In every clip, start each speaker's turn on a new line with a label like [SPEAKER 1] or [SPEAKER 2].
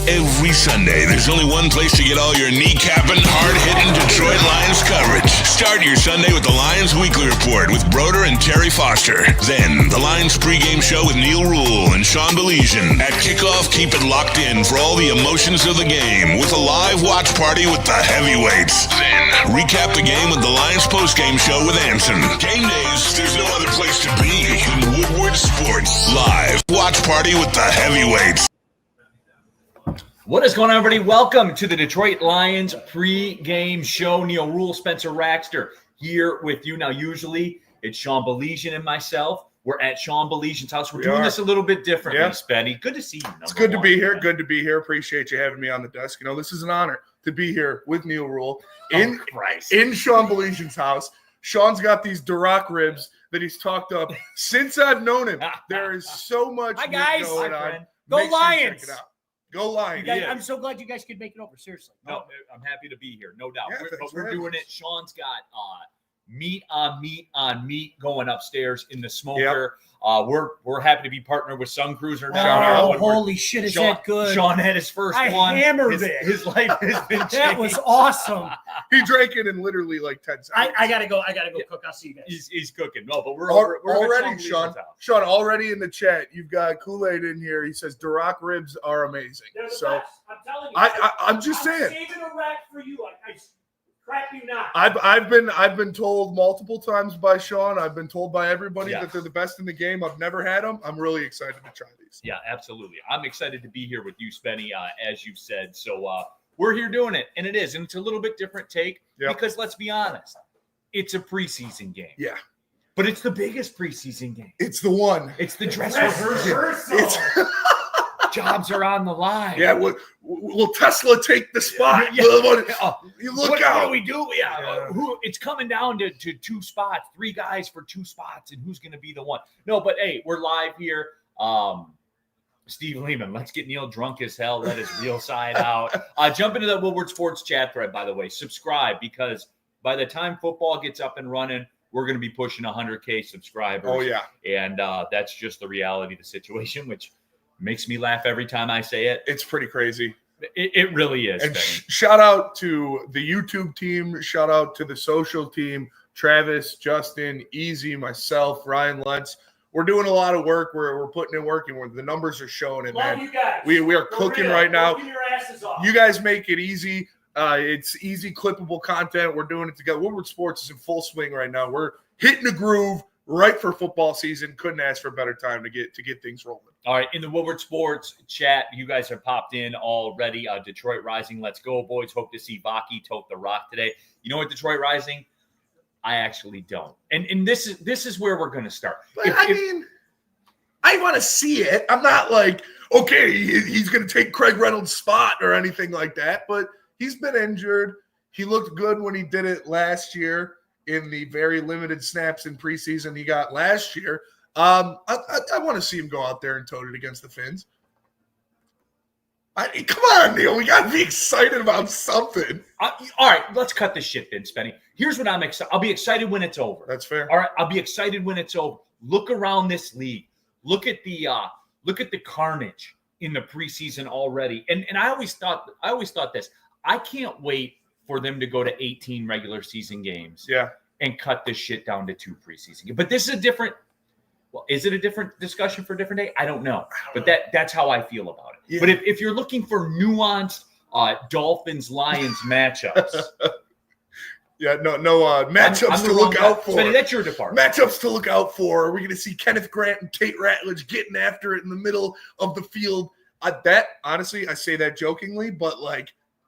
[SPEAKER 1] Every Sunday, there's only one place to get all your kneecapping, hard-hitting Detroit Lions coverage. Start your Sunday with the Lions Weekly Report with Broder and Terry Foster. Then, the Lions pregame show with Neil Rule and Sean Baligan. At kickoff, keep it locked in for all the emotions of the game with a live watch party with the heavyweights. Then, recap the game with the Lions postgame show with Anson. Game days, there's no other place to be than Woodward Sports. Live watch party with the heavyweights.
[SPEAKER 2] What is going on, everybody? Welcome to the Detroit Lions pre-game show. Neil Rule, Spencer Raxter here with you. Now, usually it's Sean Baligan and myself. We're at Sean Baligan's house. We're doing this a little bit differently, Spenny. Good to see you.
[SPEAKER 3] It's good to be here. Good to be here. Appreciate you having me on the desk. You know, this is an honor to be here with Neil Rule in Sean Baligan's house. Sean's got these Duroc ribs that he's talked up since I've known him. There is so much going on.
[SPEAKER 4] Go Lions!
[SPEAKER 3] Check it out. Go Lions.
[SPEAKER 4] Guys, I'm so glad you guys could make it over. Seriously.
[SPEAKER 2] No, I'm happy to be here. No doubt.
[SPEAKER 3] Yeah,
[SPEAKER 2] We're doing it. Sean's got meat on meat going upstairs in the smoker. Yep. We're happy to be partnered with Sun Cruiser now.
[SPEAKER 4] Oh, holy shit, is that good?
[SPEAKER 2] Sean had his first one.
[SPEAKER 4] I hammered it.
[SPEAKER 2] His life has been changed.
[SPEAKER 4] That was awesome.
[SPEAKER 3] He drank it in literally like 10 seconds.
[SPEAKER 4] I gotta go cook. I'll see you guys.
[SPEAKER 2] He's cooking. No, but we're
[SPEAKER 3] already, Sean, already in the chat. You've got Kool-Aid in here. He says Duroc ribs are amazing.
[SPEAKER 4] They're the
[SPEAKER 3] so
[SPEAKER 4] best. I'm telling you.
[SPEAKER 3] I'm just saying.
[SPEAKER 4] I'm saving a rack for you. I crap you not.
[SPEAKER 3] I've been told multiple times by Sean. I've been told by everybody that they're the best in the game. I've never had them. I'm really excited to try these.
[SPEAKER 2] Yeah, absolutely. I'm excited to be here with you, Spenny, as you said. So we're here doing it, and it's a little bit different take because let's be honest, it's a preseason game.
[SPEAKER 3] Yeah.
[SPEAKER 2] But it's the biggest preseason game.
[SPEAKER 3] It's the one.
[SPEAKER 2] It's the dress rehearsal. Jobs are on the line.
[SPEAKER 3] Yeah, will Tesla take the spot?
[SPEAKER 2] Yeah.
[SPEAKER 3] You look out.
[SPEAKER 2] What do we do? It's coming down to two spots, three guys for two spots, and who's going to be the one? No, but hey, we're live here. Steve Lehman, let's get Neil drunk as hell. Let his real side out. Jump into the Woodward Sports chat thread, by the way. Subscribe, because by the time football gets up and running, we're going to be pushing 100K subscribers.
[SPEAKER 3] Oh, yeah.
[SPEAKER 2] And that's just the reality of the situation, which makes me laugh every time I say it.
[SPEAKER 3] It's pretty crazy.
[SPEAKER 2] It really is.
[SPEAKER 3] And shout out to the YouTube team. Shout out to the social team. Travis, Justin, Easy, myself, Ryan Lentz. We're doing a lot of work. We're putting in work, and the numbers are showing it, man.
[SPEAKER 4] You guys.
[SPEAKER 3] We are cooking right now.
[SPEAKER 4] Working your asses off.
[SPEAKER 3] You guys make it easy. It's easy, clippable content. We're doing it together. Woodward Sports is in full swing right now. We're hitting the groove right for football season. Couldn't ask for a better time to get things rolling.
[SPEAKER 2] All right, in the Woodward Sports chat, you guys have popped in already. Detroit Rising, let's go, boys. Hope to see Vaki tote the rock today. You know what, Detroit Rising? I actually don't. And this is where we're going to start.
[SPEAKER 3] But I want to see it. I'm not like, okay, he's going to take Craig Reynolds' spot or anything like that. But he's been injured. He looked good when he did it last year in the very limited snaps in preseason he got last year. I want to see him go out there and tote it against the Finns. Come on, Neil. We got to be excited about something.
[SPEAKER 2] All right, let's cut this shit then, Spenny. Here's what I'm excited. I'll be excited when it's over.
[SPEAKER 3] That's fair.
[SPEAKER 2] All right, I'll be excited when it's over. Look around this league. Look at the carnage in the preseason already. And I always thought this. I can't wait for them to go to 18 regular season games.
[SPEAKER 3] Yeah.
[SPEAKER 2] And cut this shit down to 2 preseason games. But this is a different. Well, is it a different discussion for a different day? I don't know. But that's how I feel about it. Yeah. But if you're looking for nuanced Dolphins-Lions matchups.
[SPEAKER 3] No matchups to look out for.
[SPEAKER 2] Spenny, that's your department.
[SPEAKER 3] Matchups to look out for. Are we going to see Kenneth Grant and Tate Ratledge getting after it in the middle of the field? Honestly, I say that jokingly, but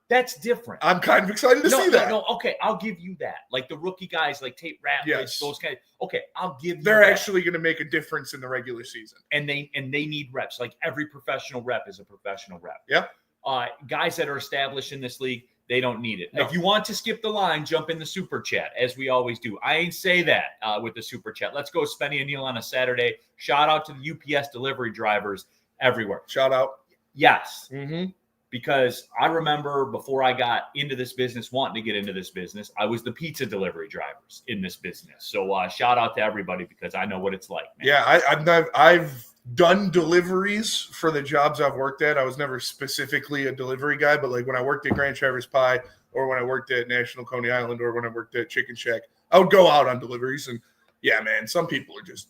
[SPEAKER 2] that's different.
[SPEAKER 3] I'm kind of excited to see that.
[SPEAKER 2] No, okay, I'll give you that. Like the rookie guys, like Tate Ratledge, those guys. Okay, I'll give you
[SPEAKER 3] They're
[SPEAKER 2] that.
[SPEAKER 3] actually going to make a difference in the regular season.
[SPEAKER 2] And they need reps. Like every professional rep is a professional rep.
[SPEAKER 3] Yeah.
[SPEAKER 2] Guys that are established in this league, they don't need it.
[SPEAKER 3] No.
[SPEAKER 2] If you want to skip the line, jump in the super chat, as we always do. I ain't say that with the super chat. Let's go Spenny and Neil on a Saturday. Shout out to the UPS delivery drivers everywhere.
[SPEAKER 3] Shout out.
[SPEAKER 2] Yes.
[SPEAKER 3] Mm-hmm.
[SPEAKER 2] Because I remember before I got into this business, wanting to get into this business, I was the pizza delivery drivers in this business. So shout out to everybody because I know what it's like, man.
[SPEAKER 3] Yeah, I've done deliveries for the jobs I've worked at. I was never specifically a delivery guy, but like when I worked at Grand Traverse Pie or when I worked at National Coney Island or when I worked at Chicken Shack, I would go out on deliveries. And yeah, man, some people are just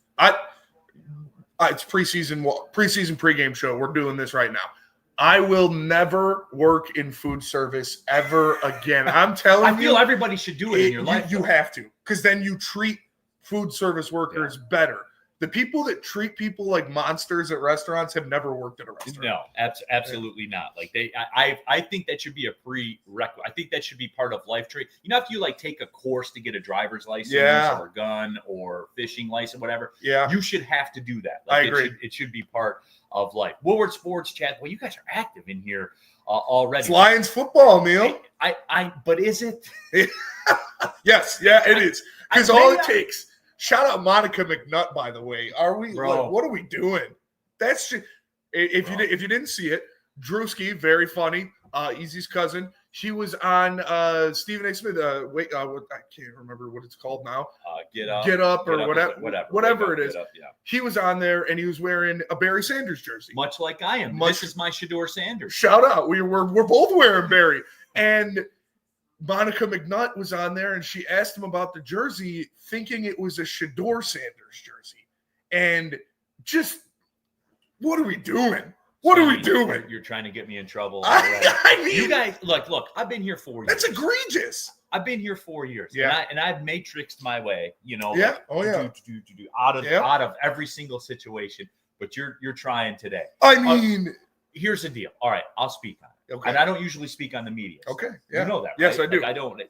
[SPEAKER 3] it's preseason pregame show. We're doing this right now. I will never work in food service ever again. I'm telling you.
[SPEAKER 2] I feel everybody should do it in your life.
[SPEAKER 3] You have to, because then you treat food service workers better. The people that treat people like monsters at restaurants have never worked at a restaurant.
[SPEAKER 2] No, absolutely not. Like I think that should be a prerequisite. I think that should be part of life trade. You know, if you like take a course to get a driver's license or a gun or fishing license, whatever, you should have to do that. Like,
[SPEAKER 3] I agree.
[SPEAKER 2] It should be part of life. Woodward Sports Chat. Well, you guys are active in here already.
[SPEAKER 3] It's Lions football, Neil.
[SPEAKER 2] But is it?
[SPEAKER 3] Yes, yeah, it is. Because all it takes. Shout out Monica McNutt, by the way. Are we? Like, what are we doing? That's just, if you didn't see it, Drewski, very funny. Easy's cousin. She was on Stephen A. Smith. I can't remember what it's called now. Get up, or whatever it is. Up, yeah. He was on there, and he was wearing a Barry Sanders jersey,
[SPEAKER 2] much like I am. This is my Shedeur Sanders.
[SPEAKER 3] Shout out. We're both wearing Barry, and Monica McNutt was on there, and she asked him about the jersey, thinking it was a Shedeur Sanders jersey. And just, what are we doing? What are we doing?
[SPEAKER 2] You're trying to get me in trouble.
[SPEAKER 3] I mean,
[SPEAKER 2] you guys, look, I've been here 4 years.
[SPEAKER 3] That's egregious.
[SPEAKER 2] I've been here 4 years.
[SPEAKER 3] Yeah.
[SPEAKER 2] And I've matrixed my way,
[SPEAKER 3] Yeah.
[SPEAKER 2] Out of every single situation. But you're trying today.
[SPEAKER 3] I mean,
[SPEAKER 2] here's the deal. All right, I'll speak on it.
[SPEAKER 3] Okay.
[SPEAKER 2] And I don't usually speak on the media.
[SPEAKER 3] Okay. Yeah.
[SPEAKER 2] You know that, right?
[SPEAKER 3] Yes, I do.
[SPEAKER 2] Like, I don't.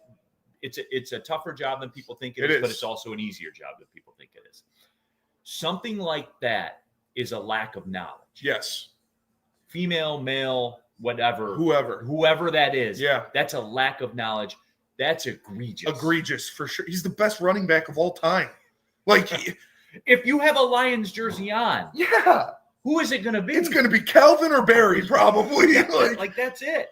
[SPEAKER 2] It's a tougher job than people think it is, but it's also an easier job than people think it is. Something like that is a lack of knowledge.
[SPEAKER 3] Yes.
[SPEAKER 2] Female, male, whatever.
[SPEAKER 3] Whoever
[SPEAKER 2] that is.
[SPEAKER 3] Yeah.
[SPEAKER 2] That's a lack of knowledge. That's egregious.
[SPEAKER 3] Egregious, for sure. He's the best running back of all time. Like,
[SPEAKER 2] if you have a Lions jersey on.
[SPEAKER 3] Yeah.
[SPEAKER 2] Who is it going to be?
[SPEAKER 3] It's going to be Calvin or Barry, probably.
[SPEAKER 2] like that's it.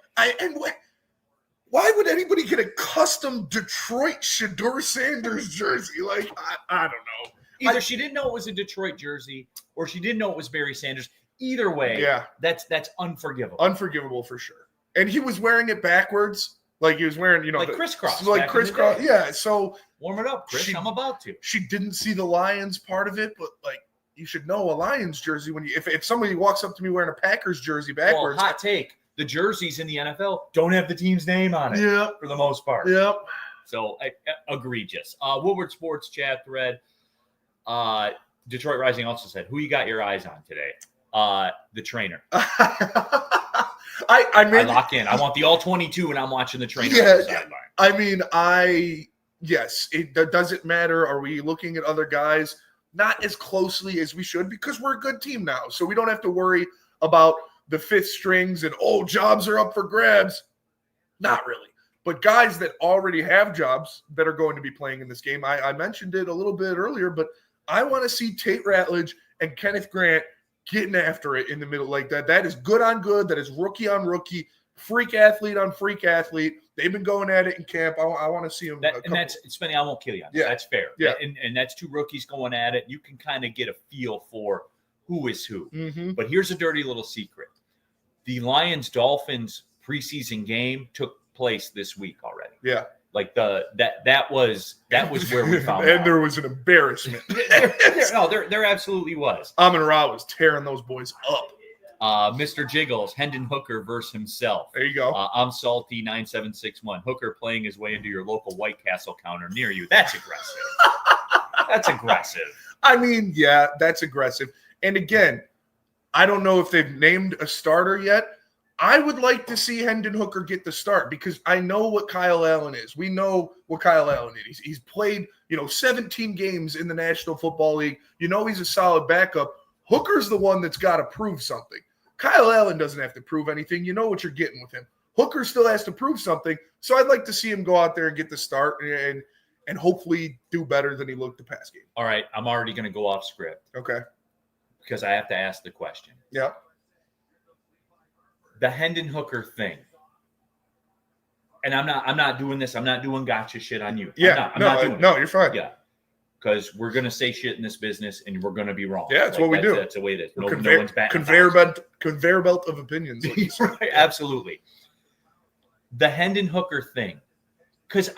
[SPEAKER 3] Why would anybody get a custom Detroit Shedeur Sanders jersey? Like, I don't know.
[SPEAKER 2] Either she didn't know it was a Detroit jersey, or she didn't know it was Barry Sanders. Either way, that's unforgivable.
[SPEAKER 3] Unforgivable for sure. And he was wearing it backwards, like he was wearing,
[SPEAKER 2] like crisscross,
[SPEAKER 3] like crisscross. Yeah. So
[SPEAKER 2] warm it up, Chris. I'm about to.
[SPEAKER 3] She didn't see the Lions part of it, but like, you should know a Lions jersey when if somebody walks up to me wearing a Packers jersey backwards.
[SPEAKER 2] Well, hot take: the jerseys in the NFL don't have the team's name on it.
[SPEAKER 3] Yeah,
[SPEAKER 2] for the most part.
[SPEAKER 3] Yep.
[SPEAKER 2] So egregious. Woodward Sports Chat thread. Detroit Rising also said, "Who you got your eyes on today?" The trainer. I lock in. I want the all 22, and I'm watching the trainer.
[SPEAKER 3] Yeah.
[SPEAKER 2] On the sideline.
[SPEAKER 3] I mean, yes. It doesn't matter. Are we looking at other guys? Not as closely as we should, because we're a good team now. So we don't have to worry about the fifth strings and, jobs are up for grabs. Not really. But guys that already have jobs that are going to be playing in this game, I mentioned it a little bit earlier, but I want to see Tate Ratledge and Kenneth Grant getting after it in the middle like that. That is good on good. That is rookie on rookie, freak athlete on freak athlete. They've been going at it in camp. I want to see them.
[SPEAKER 2] That's Spenny. I won't kill you on that.
[SPEAKER 3] Yeah.
[SPEAKER 2] That's fair.
[SPEAKER 3] Yeah.
[SPEAKER 2] And that's two rookies going at it. You can kind of get a feel for who is who.
[SPEAKER 3] Mm-hmm.
[SPEAKER 2] But here's a dirty little secret. The Lions-Dolphins preseason game took place this week already.
[SPEAKER 3] Yeah.
[SPEAKER 2] Like that was where we found
[SPEAKER 3] and
[SPEAKER 2] out.
[SPEAKER 3] there was an embarrassment.
[SPEAKER 2] there absolutely was.
[SPEAKER 3] Amon-Ra was tearing those boys up.
[SPEAKER 2] Mr. Jiggles, Hendon Hooker versus himself.
[SPEAKER 3] There you go.
[SPEAKER 2] I'm Salty 9761. Hooker playing his way into your local White Castle counter near you. That's aggressive. That's aggressive.
[SPEAKER 3] I mean, yeah, that's aggressive. And again, I don't know if they've named a starter yet. I would like to see Hendon Hooker get the start, because I know what Kyle Allen is. We know what Kyle Allen is. He's played, 17 games in the National Football League. He's a solid backup. Hooker's the one that's got to prove something. Kyle Allen doesn't have to prove anything. You know what you're getting with him. Hooker still has to prove something. So I'd like to see him go out there and get the start and hopefully do better than he looked the past game.
[SPEAKER 2] All right, I'm already going to go off script.
[SPEAKER 3] Okay.
[SPEAKER 2] Because I have to ask the question.
[SPEAKER 3] Yeah.
[SPEAKER 2] The Hendon Hooker thing. And I'm not doing this. I'm not doing gotcha shit on you.
[SPEAKER 3] Yeah.
[SPEAKER 2] I'm not doing
[SPEAKER 3] no, you're fine.
[SPEAKER 2] Yeah. because we're going to say shit in this business and we're going to be wrong.
[SPEAKER 3] Yeah, that's what we do.
[SPEAKER 2] That's the way it is. No
[SPEAKER 3] Conveyor,
[SPEAKER 2] one's batting
[SPEAKER 3] conveyor belt of opinions. Like you said.
[SPEAKER 2] Right, absolutely. The Hendon Hooker thing. Because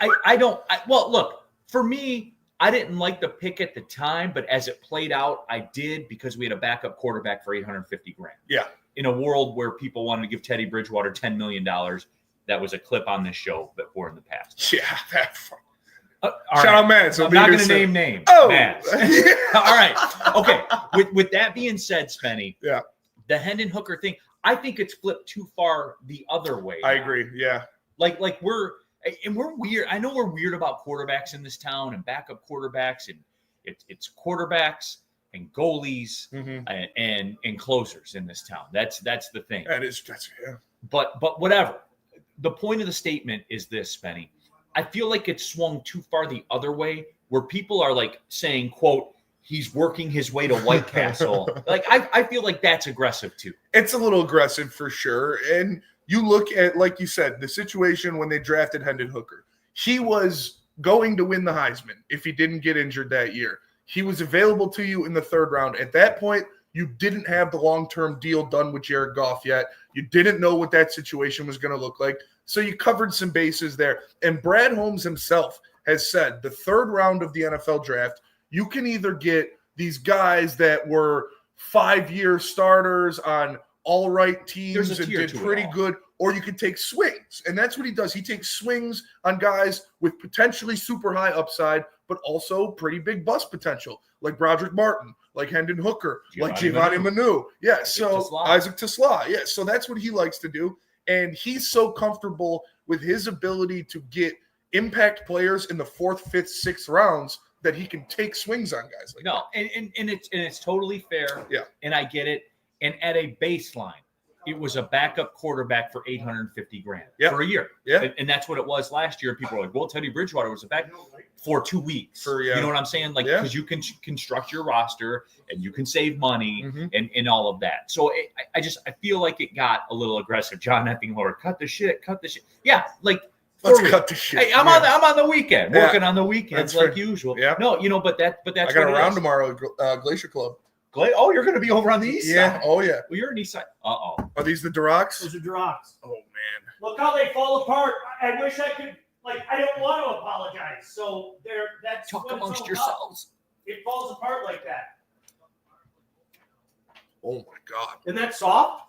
[SPEAKER 2] well, look, for me, I didn't like the pick at the time, but as it played out, I did because we had a backup quarterback for $850,000.
[SPEAKER 3] Yeah.
[SPEAKER 2] In a world where people wanted to give Teddy Bridgewater $10 million, that was a clip on this show before in the past.
[SPEAKER 3] Yeah, that's fun.
[SPEAKER 2] Shout
[SPEAKER 3] out, Matt. So
[SPEAKER 2] I'm not going to name names.
[SPEAKER 3] Oh,
[SPEAKER 2] Matt. All right. Okay. With that being said, Spenny.
[SPEAKER 3] Yeah.
[SPEAKER 2] The Hendon Hooker thing, I think it's flipped too far the other way.
[SPEAKER 3] I agree. Yeah.
[SPEAKER 2] Like we're weird. I know we're weird about quarterbacks in this town and backup quarterbacks, and it's quarterbacks and goalies and closers in this town. That's the thing.
[SPEAKER 3] That's yeah.
[SPEAKER 2] But whatever. The point of the statement is this, Spenny. I feel like it's swung too far the other way, where people are like saying, quote, he's working his way to White Castle. Like I feel like that's aggressive too.
[SPEAKER 3] It's a little aggressive for sure. And you look at, like you said, the situation when they drafted Hendon Hooker. He was going to win the Heisman if he didn't get injured that year. He was available to you in the third round. At that point, you didn't have the long-term deal done with Jared Goff yet. You didn't know what that situation was going to look like. So you covered some bases there. And Brad Holmes himself has said the third round of the NFL draft, you can either get these guys that were 5-year starters on all right teams and did pretty good, or you could take swings. And that's what he does. He takes swings on guys with potentially super high upside, but also pretty big bust potential, like Broderick Martin, like Hendon Hooker, like Giovanni Manu. Yeah, Isaac Tesla. Yeah, so that's what he likes to do. And he's so comfortable with his ability to get impact players in the 4th, 5th, 6th rounds that he can take swings on guys like that.
[SPEAKER 2] And it's totally fair.
[SPEAKER 3] Yeah.
[SPEAKER 2] And I get it. And at a baseline, it was a backup quarterback for $850,000 for a year.
[SPEAKER 3] Yeah.
[SPEAKER 2] And that's what it was last year. People were like, well, Teddy Bridgewater was a back for 2 weeks. You know what I'm saying? Like, because you can construct your roster and you can save money and all of that. So I feel like it got a little aggressive. John Eppinghorn, cut the shit. Yeah. Like,
[SPEAKER 3] let's cut the shit.
[SPEAKER 2] Hey, I'm on the weekend, working on the weekends like usual.
[SPEAKER 3] Yeah.
[SPEAKER 2] No, but that's
[SPEAKER 3] I got a round tomorrow at Glacier Club.
[SPEAKER 2] Oh, you're going to be over on the east side.
[SPEAKER 3] Oh, yeah.
[SPEAKER 2] Well, you're on the east side. Uh-oh.
[SPEAKER 3] Are these the Durocs?
[SPEAKER 4] Those are Durocs.
[SPEAKER 3] Oh, man.
[SPEAKER 4] Look how they fall apart. I wish I could, I don't want to apologize. So that's
[SPEAKER 2] talk
[SPEAKER 4] what
[SPEAKER 2] amongst
[SPEAKER 4] it's
[SPEAKER 2] yourselves.
[SPEAKER 4] It falls apart like that.
[SPEAKER 3] Oh, my God.
[SPEAKER 4] Isn't that soft?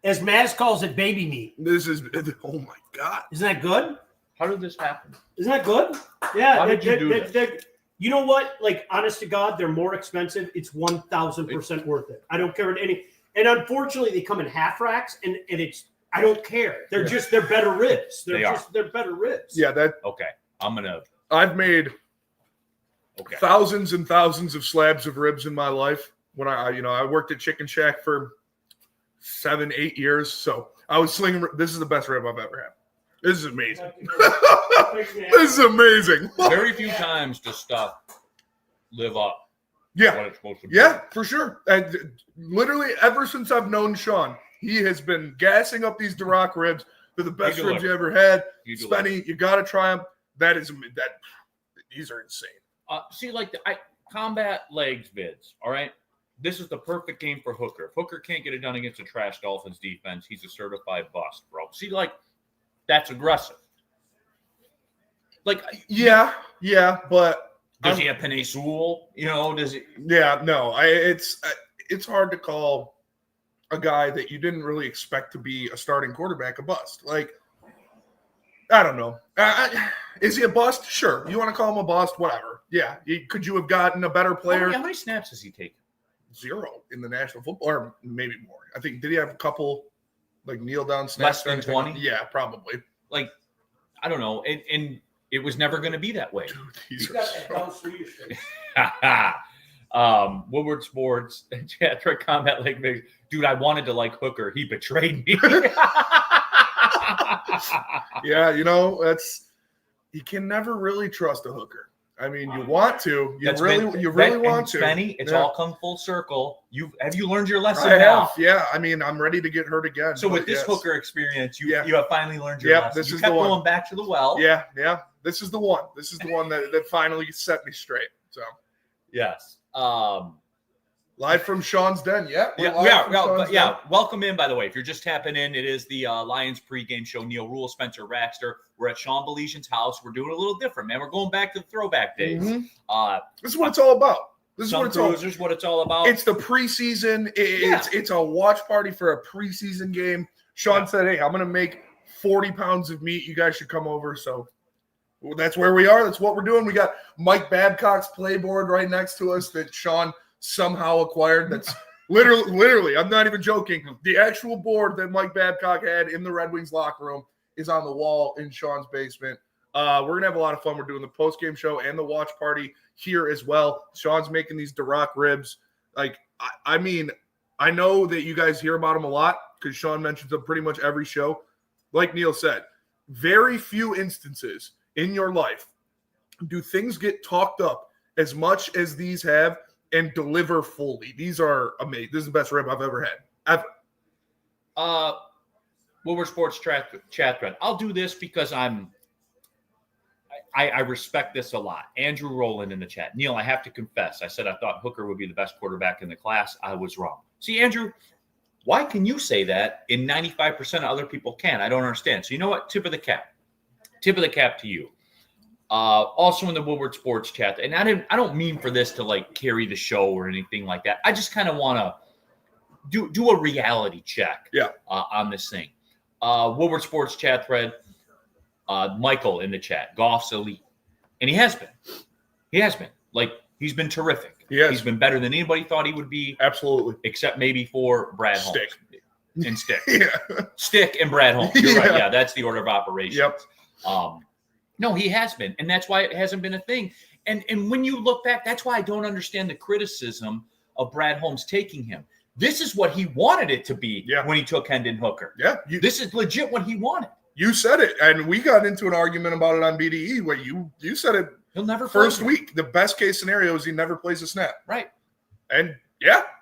[SPEAKER 4] As Maz calls it, baby meat.
[SPEAKER 3] This is, oh, my God.
[SPEAKER 4] Isn't that good?
[SPEAKER 2] How did this happen?
[SPEAKER 4] Isn't that good? Yeah.
[SPEAKER 2] How did you do this?
[SPEAKER 4] You know what? Honest to God, they're more expensive. It's 1,000% worth it. I don't care what any. And unfortunately, they come in half racks, and it's. I don't care. They're better ribs. They're better ribs.
[SPEAKER 3] Yeah,
[SPEAKER 2] Okay.
[SPEAKER 3] I've made thousands and thousands of slabs of ribs in my life. When I worked at Chicken Shack for 7-8 years, so I was slinging. This is the best rib I've ever had. This is amazing. This is amazing.
[SPEAKER 2] Very few times does stuff live up to what it's supposed to be.
[SPEAKER 3] Yeah, for sure. And literally ever since I've known Sean, he has been gassing up these Duroc ribs. They're the best ribs you ever had. Spenny, you got to try them. These are insane.
[SPEAKER 2] See, combat legs vids, all right? This is the perfect game for Hooker. If Hooker can't get it done against a trash Dolphins defense, he's a certified bust, bro. See, that's aggressive.
[SPEAKER 3] Yeah, but
[SPEAKER 2] does he have Penei Sewell? Does he?
[SPEAKER 3] Yeah, no. It's hard to call a guy that you didn't really expect to be a starting quarterback a bust. I don't know. Is he a bust? Sure. You want to call him a bust? Whatever. Yeah. Could you have gotten a better player?
[SPEAKER 2] How many snaps has he taken?
[SPEAKER 3] 0 in the National Football, or maybe more. I think, did he have a couple kneel down snaps?
[SPEAKER 2] Less than 20?
[SPEAKER 3] Yeah, probably.
[SPEAKER 2] I don't know. And it was never going to be that way.
[SPEAKER 3] Dude,
[SPEAKER 2] Woodward Sports, Trick Combat Leg Mix. Dude, I wanted to like Hooker. He betrayed me.
[SPEAKER 3] Yeah, you can never really trust a hooker. I mean, you want to. You really want to.
[SPEAKER 2] Benny, it's all come full circle. Have you learned your lesson
[SPEAKER 3] now?
[SPEAKER 2] Now?
[SPEAKER 3] Yeah. I mean, I'm ready to get hurt again.
[SPEAKER 2] So with this Hooker experience, you have finally learned your lesson.
[SPEAKER 3] This
[SPEAKER 2] you
[SPEAKER 3] is
[SPEAKER 2] kept
[SPEAKER 3] the one.
[SPEAKER 2] going back to the well.
[SPEAKER 3] Yeah. This is the one. This is the one that finally set me straight. So,
[SPEAKER 2] yes.
[SPEAKER 3] Live from Sean's Den. Yeah.
[SPEAKER 2] Welcome in, by the way. If you're just tapping in, it is the Lions pregame show. Neil Rule, Spencer Raxter. We're at Sean Baligan's house. We're doing a little different, man. We're going back to the throwback days.
[SPEAKER 3] Mm-hmm. This is what it's all about. This is what
[SPEAKER 2] it's all about.
[SPEAKER 3] It's the preseason. It's a watch party for a preseason game. Sean said, hey, I'm going to make 40 pounds of meat. You guys should come over. So that's where we are. That's what we're doing. We got Mike Babcock's playboard right next to us that Sean somehow acquired. That's literally, I'm not even joking. The actual board that Mike Babcock had in the Red Wings locker room is on the wall in Sean's basement. We're going to have a lot of fun. We're doing the post-game show and the watch party here as well. Sean's making these Duroc ribs. Like, I mean, I know that you guys hear about them a lot because Sean mentions them pretty much every show. Like Neil said, very few instances in your life do things get talked up as much as these have and deliver fully. These are amazing. This is the best rib I've ever had.
[SPEAKER 2] Woodward Sports chat thread. I'll do this because I respect this a lot. Andrew Rowland in the chat. Neil, I have to confess. I said I thought Hooker would be the best quarterback in the class. I was wrong. See, Andrew, why can you say that and 95% of other people can? I don't understand. So you know what? Tip of the cap. Tip of the cap to you. Also in the Woodward Sports chat, and I don't mean for this to like carry the show or anything like that. I just kind of want to do a reality check on this thing. Woodward Sports chat thread, Michael in the chat, golf's elite. And he has been. He has been. Like, he's been terrific. He's been better than anybody thought he would be.
[SPEAKER 3] Absolutely.
[SPEAKER 2] Except maybe for Brad Holmes.
[SPEAKER 3] Stick.
[SPEAKER 2] Stick and Brad Holmes. You're right. Yeah, that's the order of operations.
[SPEAKER 3] Yep.
[SPEAKER 2] No, he has been. And that's why it hasn't been a thing. And when you look back, that's why I don't understand the criticism of Brad Holmes taking him. This is what he wanted it to be when he took Hendon Hooker.
[SPEAKER 3] Yeah.
[SPEAKER 2] This is legit what he wanted.
[SPEAKER 3] You said it. And we got into an argument about it on BDE where you said it.
[SPEAKER 2] He'll never
[SPEAKER 3] first week. The best case scenario is he never plays a snap.
[SPEAKER 2] Right.
[SPEAKER 3] And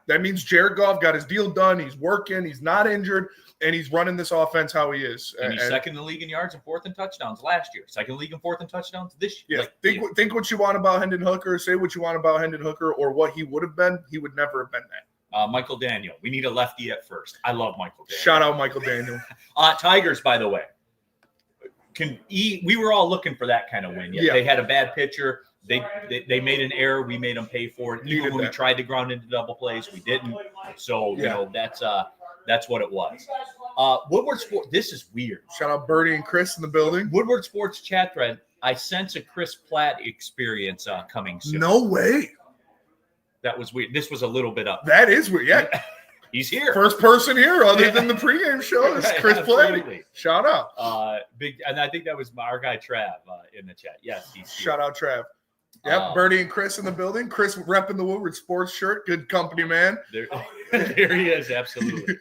[SPEAKER 3] that means Jared Goff got his deal done. He's working. He's not injured. And he's running this offense how he is.
[SPEAKER 2] And he's second in the league in yards and fourth in touchdowns last year. Second in the league in fourth in touchdowns this year.
[SPEAKER 3] Yeah. Think what you want about Hendon Hooker. Say what you want about Hendon Hooker or what he would have been. He would never have been that.
[SPEAKER 2] Michael Daniel. We need a lefty at first. I love Michael Daniel.
[SPEAKER 3] Shout out Michael Daniel.
[SPEAKER 2] Tigers, by the way. We were all looking for that kind of win. They had a bad pitcher. They made an error. We made them pay for it. Even when we tried to ground into double plays, we didn't. So you know that's what it was. Woodward Sports. This is weird.
[SPEAKER 3] Shout out Bertie and Chris in the building.
[SPEAKER 2] Woodward Sports chat thread. I sense a Chris Platt experience coming soon.
[SPEAKER 3] No way.
[SPEAKER 2] That was weird. This was a little bit up.
[SPEAKER 3] That is weird. Yeah.
[SPEAKER 2] He's here.
[SPEAKER 3] First person here other than the pregame show is Chris Platt. Shout out.
[SPEAKER 2] Big, and I think that was our guy Trav in the chat. Yes, he's here.
[SPEAKER 3] Shout out Trav. Yep, Bertie and Chris in the building. Chris repping the Woodward Sports shirt. Good company, man.
[SPEAKER 2] There he is. Absolutely.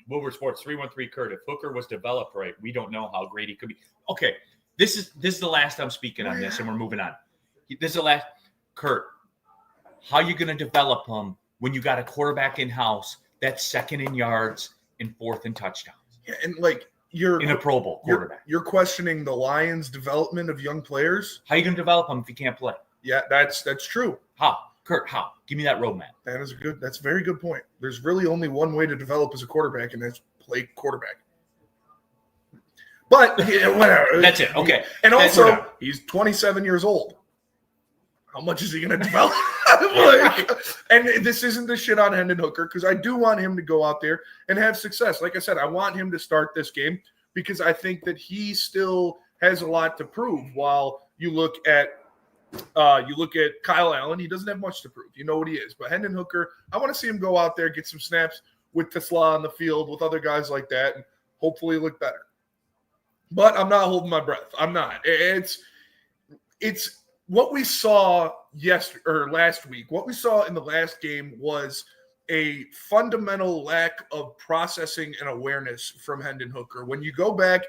[SPEAKER 2] Woodward Sports 313 Kurt. If Hooker was developed right, we don't know how great he could be. Okay, this is the last I'm speaking on this, and we're moving on. This is the last. Kurt, how you going to develop him when you got a quarterback in house that's second in yards and fourth in touchdowns?
[SPEAKER 3] Yeah, and like you're
[SPEAKER 2] in a Pro Bowl quarterback.
[SPEAKER 3] You're questioning the Lions' development of young players.
[SPEAKER 2] How you going to develop them if you can't play?
[SPEAKER 3] Yeah, that's true.
[SPEAKER 2] How? Kurt, how? Give me that roadmap.
[SPEAKER 3] That's a very good point. There's really only one way to develop as a quarterback, and that's play quarterback. But whatever.
[SPEAKER 2] That's it. Okay.
[SPEAKER 3] And also, he's 27 years old. How much is he going to develop? And this isn't the shit on Hendon Hooker because I do want him to go out there and have success. Like I said, I want him to start this game because I think that he still has a lot to prove. While you look at Kyle Allen, he doesn't have much to prove. You know what he is. But Hendon Hooker, I want to see him go out there, get some snaps with Tesla on the field, with other guys like that, and hopefully look better. But I'm not holding my breath. I'm not. It's what we saw last week. What we saw in the last game was a fundamental lack of processing and awareness from Hendon Hooker. When you go back,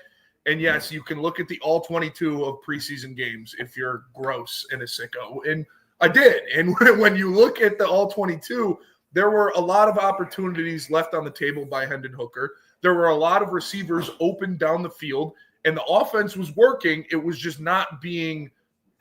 [SPEAKER 3] and yes, you can look at the all 22 of preseason games if you're gross and a sicko. And I did. And when you look at the all 22, there were a lot of opportunities left on the table by Hendon Hooker. There were a lot of receivers open down the field, and the offense was working. It was just not being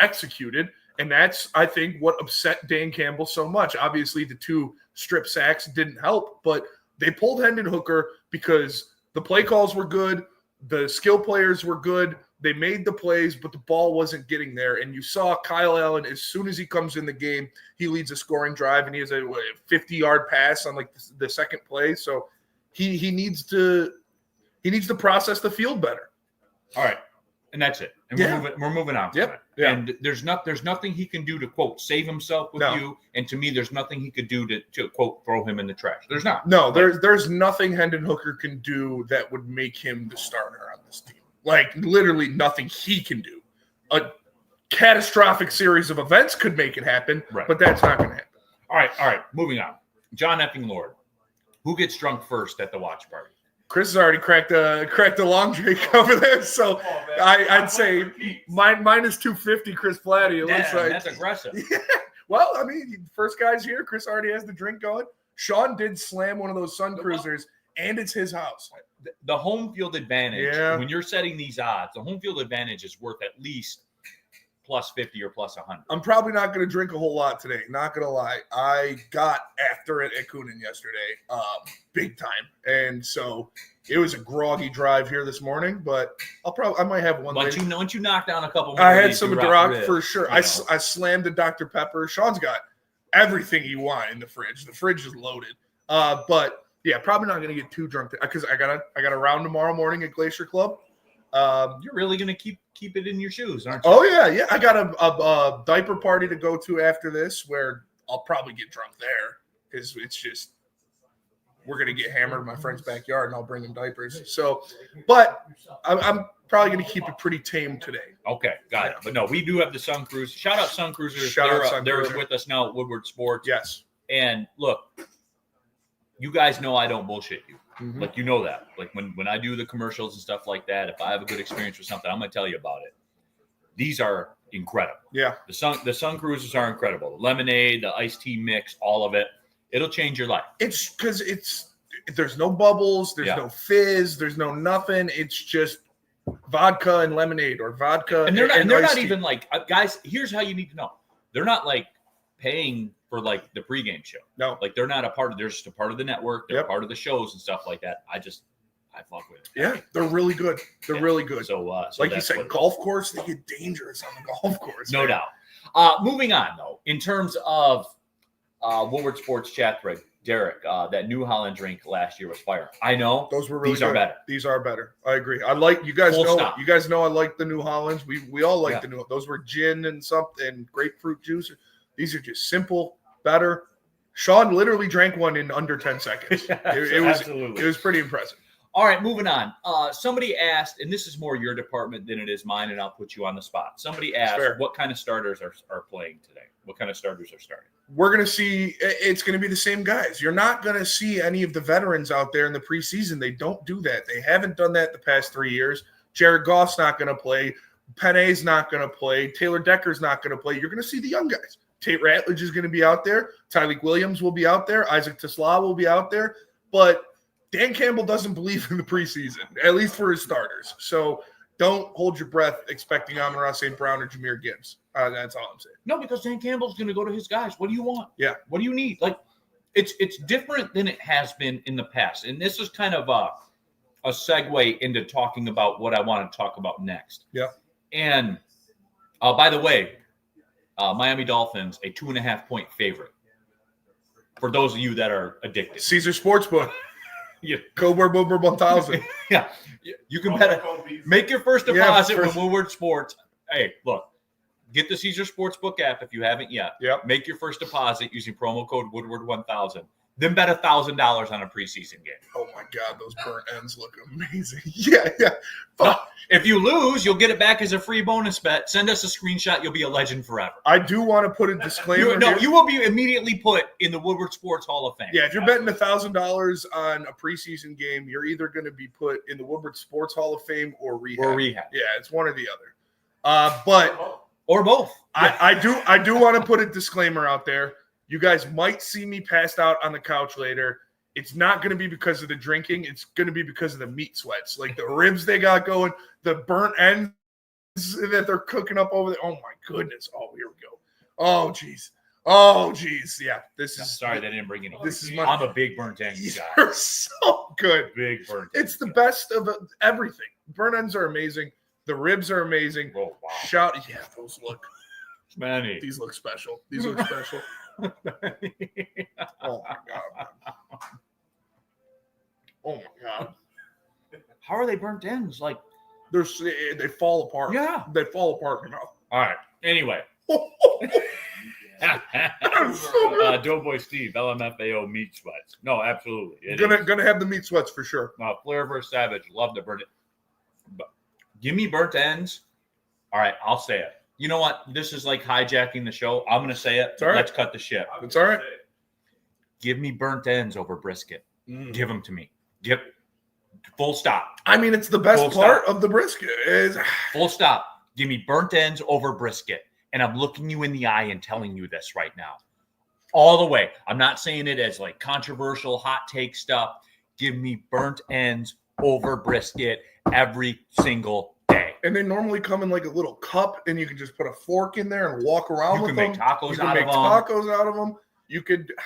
[SPEAKER 3] executed. And that's, I think, what upset Dan Campbell so much. Obviously, the 2 strip sacks didn't help, but they pulled Hendon Hooker because the play calls were good, the skill players were good, they made the plays, but the ball wasn't getting there. And you saw Kyle Allen, as soon as he comes in the game, he leads a scoring drive, and he has a 50-yard pass on like the second play. So he needs to process the field better.
[SPEAKER 2] All right. And that's it. And we're moving on.
[SPEAKER 3] Yep. Yeah.
[SPEAKER 2] And there's nothing he can do to, quote, save himself with you. And to me, there's nothing he could do to quote, throw him in the trash. There's not.
[SPEAKER 3] No, there's nothing Hendon Hooker can do that would make him the starter on this team. Like, literally nothing he can do. A catastrophic series of events could make it happen, but that's not going to happen.
[SPEAKER 2] All right. Moving on. John Effing Lord. Who gets drunk first at the watch party?
[SPEAKER 3] Chris has already cracked the long drink over there, so I'd say mine is 250. Chris Platty. It looks like
[SPEAKER 2] that's aggressive.
[SPEAKER 3] Yeah. Well, I mean, first guy's here. Chris already has the drink going. Sean did slam one of those Sun Cruisers, and it's his house.
[SPEAKER 2] The home field advantage. When you're setting these odds, the home field advantage is worth at least plus 50 or plus 100.
[SPEAKER 3] I'm probably not going to drink a whole lot today. Not going to lie. I got after it at Coonan yesterday, big time. And so it was a groggy drive here this morning, but I might have one.
[SPEAKER 2] Once you knock down a couple more.
[SPEAKER 3] I had some Duroc for sure. I slammed a Dr. Pepper. Sean's got everything you want in the fridge. The fridge is loaded. But yeah, probably not going to get too drunk because I got a round tomorrow morning at Glacier Club.
[SPEAKER 2] You're really going to keep it in your shoes, aren't you?
[SPEAKER 3] Oh, yeah. I got a diaper party to go to after this where I'll probably get drunk there because it's just we're going to get hammered in my friend's backyard and I'll bring them diapers. So, but I'm probably going to keep it pretty tame today.
[SPEAKER 2] Okay, got it. But no, we do have the Sun Cruise. Shout out Sun Cruisers. They're with us now at Woodward Sports.
[SPEAKER 3] Yes.
[SPEAKER 2] And look, you guys know I don't bullshit you.
[SPEAKER 3] Mm-hmm.
[SPEAKER 2] Like, you know that. Like, when I do the commercials and stuff like that, if I have a good experience with something, I'm going to tell you about it. These are incredible.
[SPEAKER 3] Yeah.
[SPEAKER 2] The Sun Cruisers are incredible. The lemonade, the iced tea mix, all of it. It'll change your life.
[SPEAKER 3] It's because there's no bubbles, there's no fizz, there's no nothing. It's just vodka and lemonade or vodka.
[SPEAKER 2] And they're not even like, guys, here's how you need to know. They're not like paying for like the pregame show.
[SPEAKER 3] No.
[SPEAKER 2] Like they're not they're just a part of the network. They're a part of the shows and stuff like that. I fuck with it.
[SPEAKER 3] Yeah, they're really good. They're really good.
[SPEAKER 2] So
[SPEAKER 3] like you said, golf course, they get dangerous on the golf course.
[SPEAKER 2] No doubt. Moving on though, in terms of Woodward Sports chat thread, Derek, that New Holland drink last year was fire. I know
[SPEAKER 3] those were really
[SPEAKER 2] these
[SPEAKER 3] good.
[SPEAKER 2] Are better.
[SPEAKER 3] These are better. I agree. I like you guys know. You guys know I like the New Hollands. We all like the new. Those were gin and something, grapefruit juice. These are just simple, better. Sean literally drank one in under 10 seconds. It was pretty impressive.
[SPEAKER 2] All right, moving on. Somebody asked, and this is more your department than it is mine, and I'll put you on the spot. Somebody asked what kind of starters are playing today. What kind of starters are starting?
[SPEAKER 3] We're going to see – it's going to be the same guys. You're not going to see any of the veterans out there in the preseason. They don't do that. They haven't done that the past 3 years. Jared Goff's not going to play. Penne's not going to play. Taylor Decker's not going to play. You're going to see the young guys. Tate Ratledge is going to be out there. Tyleek Williams will be out there. Isaac Tesla will be out there. But Dan Campbell doesn't believe in the preseason, at least for his starters. So don't hold your breath expecting Amon-Ra St. Brown or Jahmyr Gibbs. That's all I'm saying.
[SPEAKER 2] No, because Dan Campbell's going to go to his guys. What do you want?
[SPEAKER 3] Yeah.
[SPEAKER 2] What do you need? Like, it's different than it has been in the past. And this is kind of a segue into talking about what I want to talk about next.
[SPEAKER 3] Yeah.
[SPEAKER 2] And by the way, Miami Dolphins, a 2.5-point favorite. For those of you that are addicted.
[SPEAKER 3] Caesar Sportsbook.
[SPEAKER 2] Yeah.
[SPEAKER 3] Code word 1000.
[SPEAKER 2] Yeah. You can bet it. Make your first deposit with Woodward Sports. Hey, look. Get the Caesar Sportsbook app if you haven't yet.
[SPEAKER 3] Yep.
[SPEAKER 2] Make your first deposit using promo code Woodward 1000. Then bet $1,000 on a preseason game.
[SPEAKER 3] Oh my God, those burnt ends look amazing. Yeah.
[SPEAKER 2] No, if you lose, you'll get it back as a free bonus bet. Send us a screenshot. You'll be a legend forever.
[SPEAKER 3] I do want to put a disclaimer.
[SPEAKER 2] You will be immediately put in the Woodward Sports Hall of Fame.
[SPEAKER 3] Yeah, if you're betting $1,000 on a preseason game, you're either going to be put in the Woodward Sports Hall of Fame or rehab. Yeah, it's one or the other.
[SPEAKER 2] Or both.
[SPEAKER 3] I do want to put a disclaimer out there. You guys might see me passed out on the couch later. it's not going to be because of the drinking. It's going to be because of the meat sweats, like the ribs they got going, the burnt ends that they're cooking up over there. Oh my goodness! Oh, here we go. Oh geez. Oh geez. Yeah, this is.
[SPEAKER 2] Sorry, they didn't bring any.
[SPEAKER 3] This is
[SPEAKER 2] I'm a big burnt ends guy.
[SPEAKER 3] You're so good.
[SPEAKER 2] Big burnt.
[SPEAKER 3] It's the best of everything. Burnt ends are amazing. The ribs are amazing.
[SPEAKER 2] Oh wow.
[SPEAKER 3] Shout! Yeah, those look.
[SPEAKER 2] Manny.
[SPEAKER 3] These look special. These look special. Oh my god. Oh my god.
[SPEAKER 2] How are they burnt ends? Like
[SPEAKER 3] They fall apart.
[SPEAKER 2] Yeah.
[SPEAKER 3] They fall apart in your mouth.
[SPEAKER 2] all right. Anyway. Doughboy Steve, LMFAO meat sweats. No, absolutely.
[SPEAKER 3] Gonna have the meat sweats for sure.
[SPEAKER 2] Flair versus Savage. Love to burn it. But give me burnt ends. All right, I'll say it. You know what? This is like hijacking the show. I'm going to say it.
[SPEAKER 3] All right.
[SPEAKER 2] Let's cut the shit.
[SPEAKER 3] It's all right.
[SPEAKER 2] Give me burnt ends over brisket. Give them to me. Full stop.
[SPEAKER 3] I mean, it's the best part of the brisket.
[SPEAKER 2] Full stop. Give me burnt ends over brisket. And I'm looking you in the eye and telling you this right now. All the way. I'm not saying it as like controversial, hot take stuff. Give me burnt ends over brisket every single day.
[SPEAKER 3] And they normally come in like a little cup, and you can just put a fork in there and walk around with them.
[SPEAKER 2] You can make tacos out of them.
[SPEAKER 3] Tacos out of them. You could.
[SPEAKER 2] Oh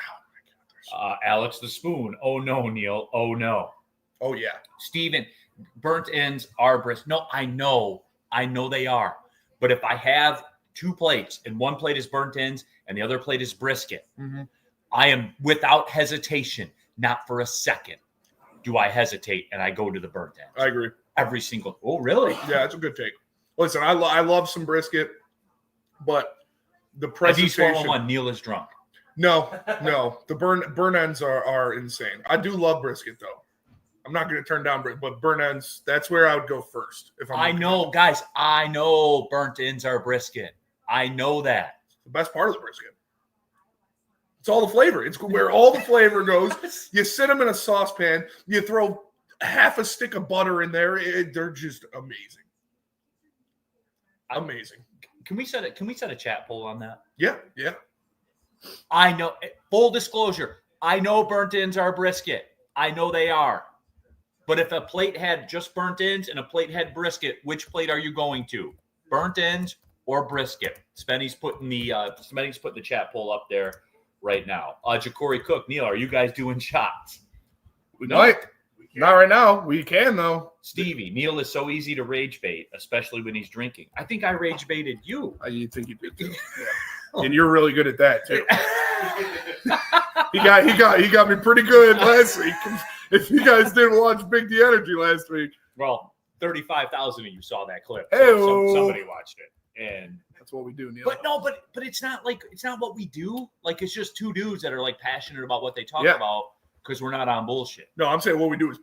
[SPEAKER 2] my God, Alex the Spoon. Oh no, Neil. Oh no.
[SPEAKER 3] Oh yeah.
[SPEAKER 2] Steven, burnt ends are brisket. No, I know they are. But if I have 2 plates and one plate is burnt ends and the other plate is brisket, I am without hesitation, not for a second, do I hesitate and I go to the burnt ends.
[SPEAKER 3] I agree.
[SPEAKER 2] Every single. Oh, really?
[SPEAKER 3] Yeah, it's a good take. Listen, I love some brisket, but the presentation.
[SPEAKER 2] D411, Neil is drunk.
[SPEAKER 3] No. The burn ends are insane. I do love brisket though. I'm not going to turn down brisket, but burn ends. That's where I would go first.
[SPEAKER 2] I know, guys. I know burnt ends are brisket. I know that.
[SPEAKER 3] The best part of the brisket. It's all the flavor. It's where all the flavor goes. You sit them in a saucepan. You throw half a stick of butter in there. They're just amazing. Amazing.
[SPEAKER 2] Can we set a chat poll on that?
[SPEAKER 3] Yeah.
[SPEAKER 2] I know. Full disclosure. I know burnt ends are brisket. I know they are. But if a plate had just burnt ends and a plate had brisket, which plate are you going to? Burnt ends or brisket? Spenny's putting the chat poll up there right now. Ja'Cory Cook, Neil, are you guys doing shots?
[SPEAKER 3] No, not right now. We can though.
[SPEAKER 2] Stevie, Neil is so easy to rage bait, especially when he's drinking. I think I rage baited you.
[SPEAKER 3] You think you did too? Yeah. And you're really good at that too. He got me pretty good last week. If you guys didn't watch Big D Energy last week,
[SPEAKER 2] well, 35,000 of you saw that clip.
[SPEAKER 3] So
[SPEAKER 2] somebody watched it, and
[SPEAKER 3] that's what we do, Neil.
[SPEAKER 2] But it's not what we do. Like it's just 2 dudes that are like passionate about what they talk about because we're not on bullshit.
[SPEAKER 3] No, I'm saying what we do is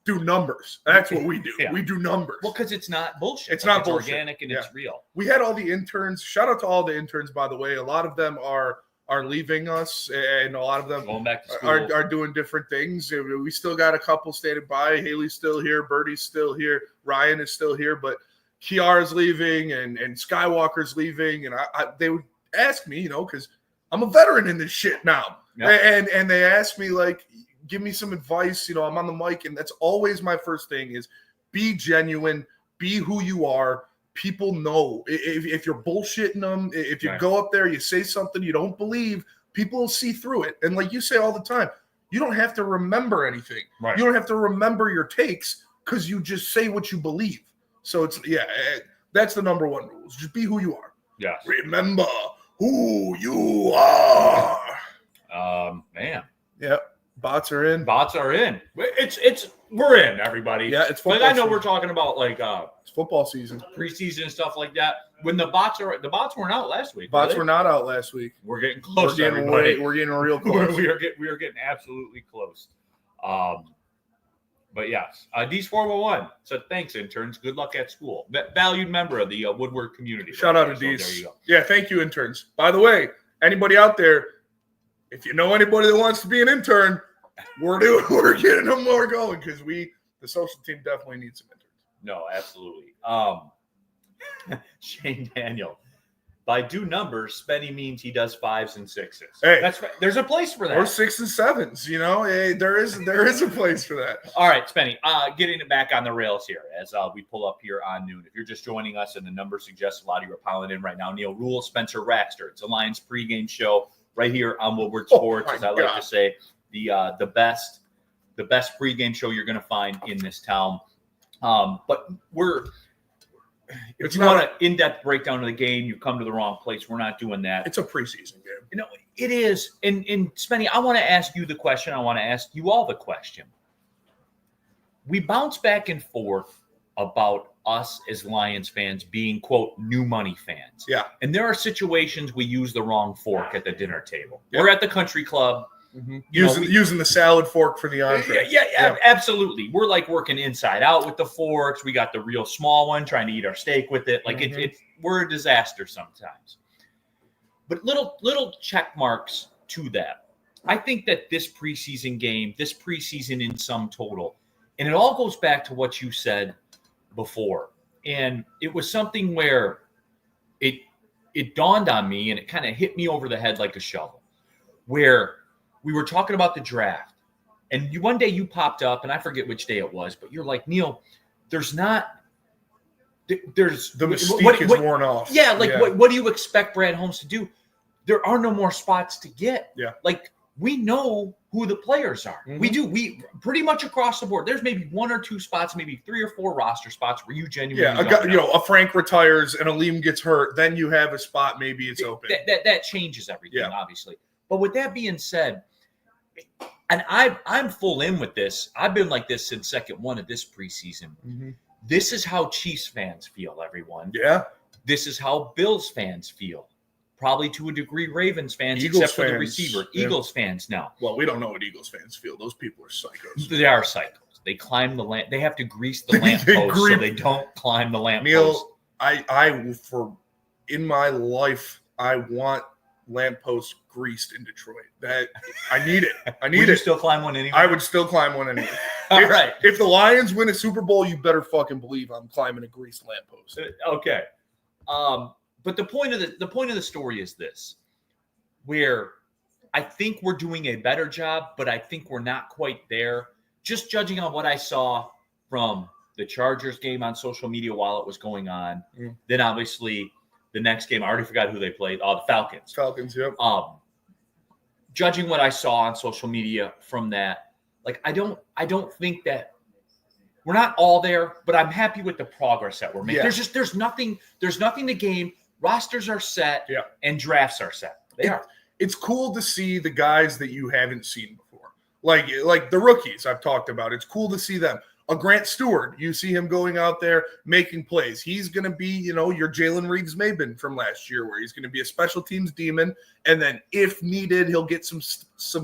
[SPEAKER 3] do numbers. That's what we do. Yeah. We do numbers.
[SPEAKER 2] Well, because it's not bullshit.
[SPEAKER 3] It's not bullshit.
[SPEAKER 2] Organic and it's real.
[SPEAKER 3] We had all the interns. Shout out to all the interns, by the way. A lot of them are leaving us, and a lot of them
[SPEAKER 2] going back to school.
[SPEAKER 3] Are doing different things. We still got a couple standing by. Haley's still here. Birdie's still here. Ryan is still here, but Kiara's leaving, and Skywalker's leaving. And they would ask me, because I'm a veteran in this shit now. Yep. And they asked me, like, give me some advice. I'm on the mic, and that's always my first thing is be genuine, be who you are. People know if you're bullshitting them, if you go up there, you say something you don't believe, people will see through it. And like you say all the time, you don't have to remember anything.
[SPEAKER 2] Right.
[SPEAKER 3] You don't have to remember your takes because you just say what you believe. So that's the number one rule. Just be who you are.
[SPEAKER 2] Yeah.
[SPEAKER 3] Remember who you are.
[SPEAKER 2] Man.
[SPEAKER 3] Yep. Bots are in.
[SPEAKER 2] We're in, everybody.
[SPEAKER 3] Yeah, it's football.
[SPEAKER 2] But I know we're talking about like
[SPEAKER 3] it's football season,
[SPEAKER 2] preseason and stuff like that. When the bots weren't out last week.
[SPEAKER 3] Bots were not out last week.
[SPEAKER 2] We're getting close.
[SPEAKER 3] We're getting real close.
[SPEAKER 2] we are getting absolutely close. But yes, D's411 said thanks, interns. Good luck at school. Valued member of the Woodward community.
[SPEAKER 3] Shout out to D's. There you go. Yeah, thank you, interns. By the way, anybody out there, if you know anybody that wants to be an intern, we're getting them more going because the social team definitely needs some interns.
[SPEAKER 2] No, absolutely. Shane Daniel, by due numbers, Spenny means he does 5s and 6s.
[SPEAKER 3] Hey.
[SPEAKER 2] That's right. There's a place for that.
[SPEAKER 3] Or 6s and 7s, Hey, there is a place for that.
[SPEAKER 2] All right, Spenny, getting it back on the rails here as we pull up here on noon. If you're just joining us and the number suggests a lot of you are piling in right now, Neil Rule, Spencer Raxter. It's a Lions pregame show right here on Woodward Sports, as I like to say, the best pregame show you're going to find in this town. But if you want an in-depth breakdown of the game, you've come to the wrong place. We're not doing that.
[SPEAKER 3] It's a preseason game.
[SPEAKER 2] It is. And Spenny, I want to ask you the question. I want to ask you all the question. We bounce back and forth about us as Lions fans being, quote, new money fans.
[SPEAKER 3] Yeah.
[SPEAKER 2] And there are situations we use the wrong fork at the dinner table. Yeah. We're at the country club.
[SPEAKER 3] Mm-hmm. Using the salad fork for the entree.
[SPEAKER 2] Yeah, absolutely. We're like working inside out with the forks. We got the real small one, trying to eat our steak with it. Like we're a disaster sometimes. But little check marks to that. I think that this preseason game, this preseason in sum total, and it all goes back to what you said before. And it was something where it dawned on me and it kind of hit me over the head like a shovel, where we were talking about the draft, and one day you popped up, and I forget which day it was, but you're like, Neil, the mystique
[SPEAKER 3] is worn off.
[SPEAKER 2] Yeah, what do you expect Brad Holmes to do? There are no more spots to get.
[SPEAKER 3] Yeah.
[SPEAKER 2] Like, we know who the players are.
[SPEAKER 3] Mm-hmm.
[SPEAKER 2] We pretty much across the board. There's maybe 1 or 2 spots, maybe 3 or 4 roster spots where you genuinely
[SPEAKER 3] a Frank retires and Aleem gets hurt, then you have a spot, maybe it's open.
[SPEAKER 2] That changes everything, obviously. But with that being said, and I'm full in with this. I've been like this since second one of this preseason.
[SPEAKER 3] Mm-hmm.
[SPEAKER 2] This is how Chiefs fans feel, everyone.
[SPEAKER 3] Yeah.
[SPEAKER 2] This is how Bills fans feel. Probably to a degree Ravens fans,
[SPEAKER 3] Eagles
[SPEAKER 2] except for the
[SPEAKER 3] fans,
[SPEAKER 2] receiver.
[SPEAKER 3] yeah.
[SPEAKER 2] Eagles fans now.
[SPEAKER 3] Well, we don't know what Eagles fans feel. Those people are psychos.
[SPEAKER 2] They are psychos. They climb the lamp. They have to grease the lamp post so they don't climb the lamp post.
[SPEAKER 3] Neil, in my life, I want lampposts greased in Detroit. That I need it. Would
[SPEAKER 2] you still climb one anyway?
[SPEAKER 3] I would still climb one anyway.
[SPEAKER 2] All right.
[SPEAKER 3] If the Lions win a Super Bowl, you better fucking believe I'm climbing a greased lamppost.
[SPEAKER 2] Okay. But the point of the story is this, where I think we're doing a better job, but I think we're not quite there. Just judging on what I saw from the Chargers game on social media while it was going on, then obviously the next game, I already forgot who they played. The Falcons.
[SPEAKER 3] Falcons, yep.
[SPEAKER 2] Judging what I saw on social media from that, like I don't think that we're not all there, but I'm happy with the progress that we're making.
[SPEAKER 3] Yeah.
[SPEAKER 2] There's nothing to game. Rosters are set, and drafts are set.
[SPEAKER 3] It's cool to see the guys that you haven't seen before, like the rookies I've talked about. It's cool to see them. A Grant Stewart, you see him going out there making plays. He's going to be, your Jalen Reeves-Maybin from last year, where he's going to be a special teams demon, and then if needed, he'll get some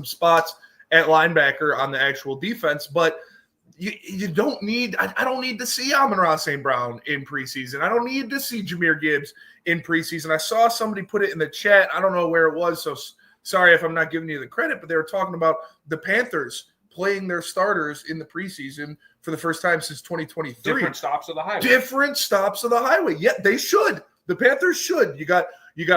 [SPEAKER 3] spots at linebacker on the actual defense. But you don't need. I don't need to see Amon-Ra St. Brown in preseason. I don't need to see Jahmyr Gibbs in preseason. I saw somebody put it in the chat. I don't know where it was, so sorry if I'm not giving you the credit. But they were talking about the Panthers playing their starters in the preseason for the first time since 2023.
[SPEAKER 2] Different stops of the highway.
[SPEAKER 3] Yeah, they should. The Panthers should. You got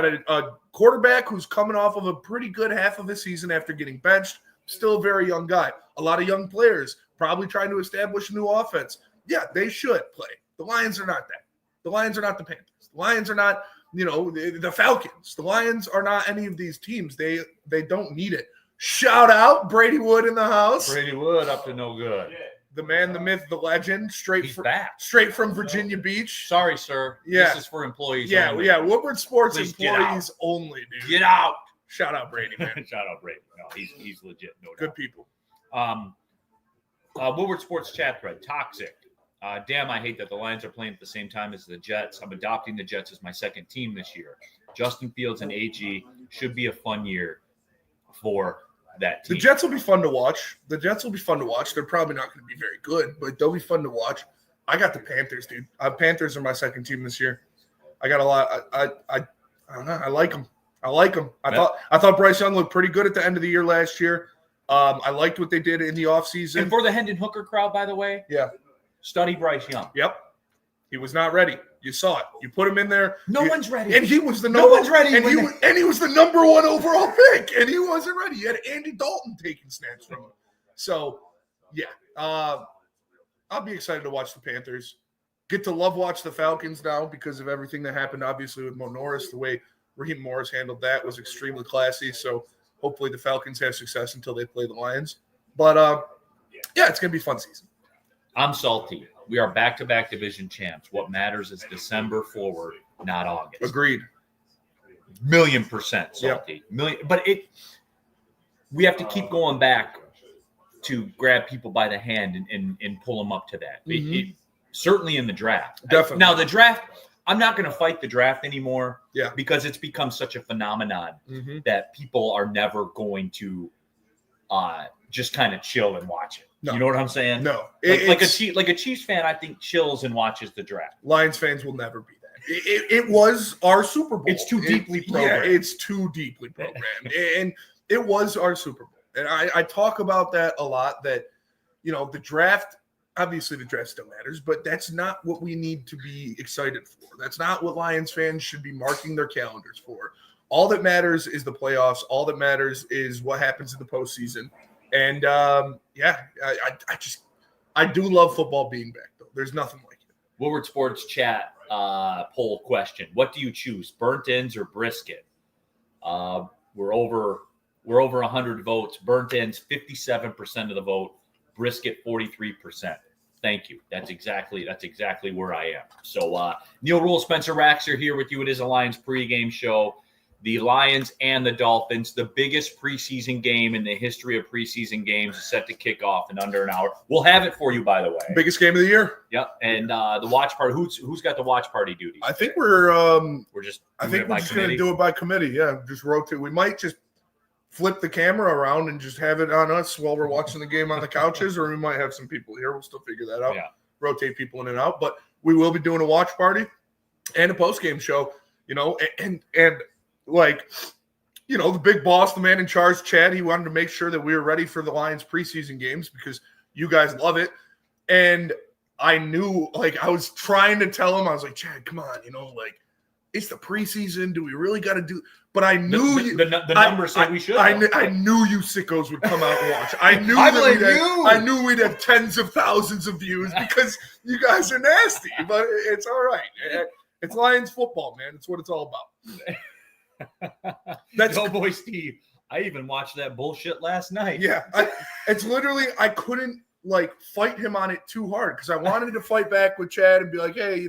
[SPEAKER 3] a quarterback who's coming off of a pretty good half of his season after getting benched. Still a very young guy. A lot of young players probably trying to establish a new offense. Yeah, they should play. The Lions are not that. The Lions are not the Panthers. The Lions are not, the Falcons. The Lions are not any of these teams. They don't need it. Shout out Brady Wood in the house.
[SPEAKER 2] Brady Wood up to no good.
[SPEAKER 3] The man, the myth, the legend, straight from Virginia Beach.
[SPEAKER 2] Sorry, sir.
[SPEAKER 3] Yeah.
[SPEAKER 2] This is for employees.
[SPEAKER 3] Yeah,
[SPEAKER 2] only.
[SPEAKER 3] yeah. Woodward Sports
[SPEAKER 2] Please
[SPEAKER 3] employees only, dude.
[SPEAKER 2] Get out.
[SPEAKER 3] Shout out Brady, man.
[SPEAKER 2] Shout out Brady. No, he's legit. No doubt.
[SPEAKER 3] Good people.
[SPEAKER 2] Woodward Sports chat thread. Toxic. Damn, I hate that the Lions are playing at the same time as the Jets. I'm adopting the Jets as my second team this year. Justin Fields and AG should be a fun year for that team.
[SPEAKER 3] The Jets will be fun to watch. They're probably not going to be very good, but they'll be fun to watch. I got the Panthers, dude. Panthers are my second team this year. I got a lot. I don't know. I like them. I thought Bryce Young looked pretty good at the end of the year last year. I liked what they did in the offseason.
[SPEAKER 2] And for the Hendon Hooker crowd, by the way,
[SPEAKER 3] yeah,
[SPEAKER 2] study Bryce Young.
[SPEAKER 3] Yep. He was not ready. You saw it. You put him in there.
[SPEAKER 2] No one's ready.
[SPEAKER 3] And he was the
[SPEAKER 2] No one's ready.
[SPEAKER 3] And he was the number 1 overall pick, and he wasn't ready. You had Andy Dalton taking snaps from him. So, yeah. I'll be excited to watch the Panthers. Get to watch the Falcons now because of everything that happened, obviously, with Mo Norris. The way Raheem Morris handled that was extremely classy. So, hopefully the Falcons have success until they play the Lions. But, yeah, it's going to be a fun season.
[SPEAKER 2] I'm salty. We are back-to-back division champs. What matters is December forward, not August.
[SPEAKER 3] Agreed.
[SPEAKER 2] 1,000,000% salty. But we have to keep going back to grab people by the hand and pull them up to that.
[SPEAKER 3] Mm-hmm.
[SPEAKER 2] Certainly in the draft.
[SPEAKER 3] Definitely.
[SPEAKER 2] Now, the draft, I'm not going to fight the draft anymore because it's become such a phenomenon that people are never going to just kind of chill and watch it. No. You know what I'm saying?
[SPEAKER 3] No.
[SPEAKER 2] Like a Chiefs fan, I think, chills and watches the draft.
[SPEAKER 3] Lions fans will never be that. It was our Super Bowl.
[SPEAKER 2] It's too deeply programmed.
[SPEAKER 3] Yeah, it's too deeply programmed. And it was our Super Bowl. And I talk about that a lot, that, the draft, obviously the draft still matters, but that's not what we need to be excited for. That's not what Lions fans should be marking their calendars for. All that matters is the playoffs. All that matters is what happens in the postseason. And, I do love football being back, though. There's nothing like it.
[SPEAKER 2] Woodward Sports Chat poll question. What do you choose, burnt ends or brisket? We're over 100 votes. Burnt ends, 57% of the vote. Brisket, 43%. Thank you. That's exactly where I am. So, Neil Rule, Spencer Raxer here with you. It is a Lions pregame show. The Lions and the Dolphins, the biggest preseason game in the history of preseason games, is set to kick off in under an hour. We'll have it for you, by the way.
[SPEAKER 3] Biggest game of the year.
[SPEAKER 2] Yep. And the watch party. Who's got the watch party duties?
[SPEAKER 3] I think we're
[SPEAKER 2] just
[SPEAKER 3] going to do it by committee. Yeah, just rotate. We might just flip the camera around and just have it on us while we're watching the game on the couches, or we might have some people here. We'll still figure that out.
[SPEAKER 2] Yeah.
[SPEAKER 3] Rotate people in and out, but we will be doing a watch party and a post-game show. And the big boss, the man in charge, Chad, he wanted to make sure that we were ready for the Lions preseason games because you guys love it. And I knew, I was trying to tell him, I was like, Chad, come on, it's the preseason. Do we really got to do? But I knew
[SPEAKER 2] the numbers said we should.
[SPEAKER 3] I knew you sickos would come out and watch. I knew we'd have tens of thousands of views because you guys are nasty. But it's all right. It's Lions football, man. It's what it's all about.
[SPEAKER 2] That's boy Steve. I even watched that bullshit last night.
[SPEAKER 3] Yeah, it's literally I couldn't fight him on it too hard because I wanted to fight back with Chad and be like, hey,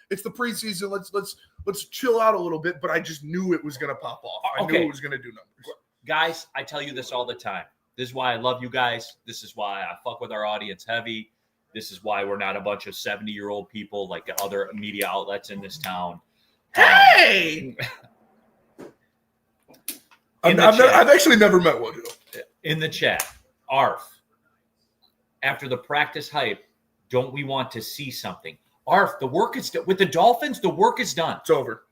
[SPEAKER 3] it's the preseason. Let's chill out a little bit. But I just knew it was gonna pop off. I knew it was gonna do numbers.
[SPEAKER 2] Guys, I tell you this all the time. This is why I love you guys. This is why I fuck with our audience heavy. This is why we're not a bunch of 70-year-old people like the other media outlets in this town.
[SPEAKER 3] Hey. I've actually never met one.
[SPEAKER 2] In the chat, Arf, after the practice hype, don't we want to see something? Arf, the work is done. With the Dolphins, the work is done.
[SPEAKER 3] It's over.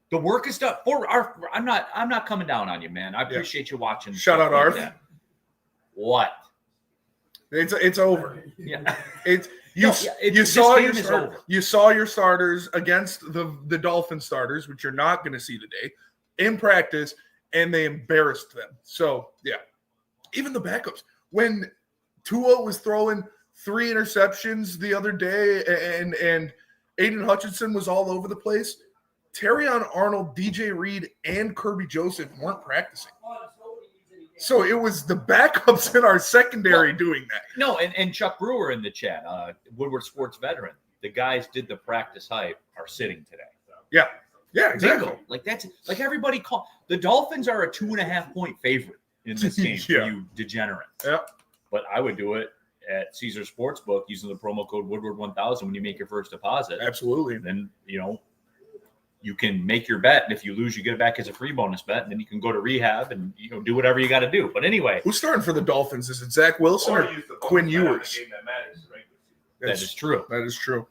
[SPEAKER 2] The work is done. For Arf, I'm not coming down on you, man. I appreciate you watching.
[SPEAKER 3] Shout out Arf.
[SPEAKER 2] What?
[SPEAKER 3] It's over.
[SPEAKER 2] Yeah.
[SPEAKER 3] You saw your starters against the Dolphin starters, which you're not going to see today, in practice. And they embarrassed them. So, yeah. Even the backups. When Tua was throwing 3 interceptions the other day and Aiden Hutchinson was all over the place, Terrion Arnold, DJ Reed, and Kirby Joseph weren't practicing. So it was the backups in our secondary doing that.
[SPEAKER 2] No, and Chuck Brewer in the chat, Woodward Sports veteran. The guys did the practice hype are sitting today.
[SPEAKER 3] Yeah. Yeah, exactly.
[SPEAKER 2] Bingo. That's everybody call. The Dolphins are a 2.5-point favorite in this game for you degenerate.
[SPEAKER 3] Yeah.
[SPEAKER 2] But I would do it at Caesar Sportsbook using the promo code Woodward1000 when you make your first deposit.
[SPEAKER 3] Absolutely.
[SPEAKER 2] Then, you can make your bet. And if you lose, you get it back as a free bonus bet. And then you can go to rehab and, do whatever you got to do. But anyway.
[SPEAKER 3] Who's starting for the Dolphins? Is it Zach Wilson or Quinn Ewers?
[SPEAKER 2] That is true.
[SPEAKER 3] That is true.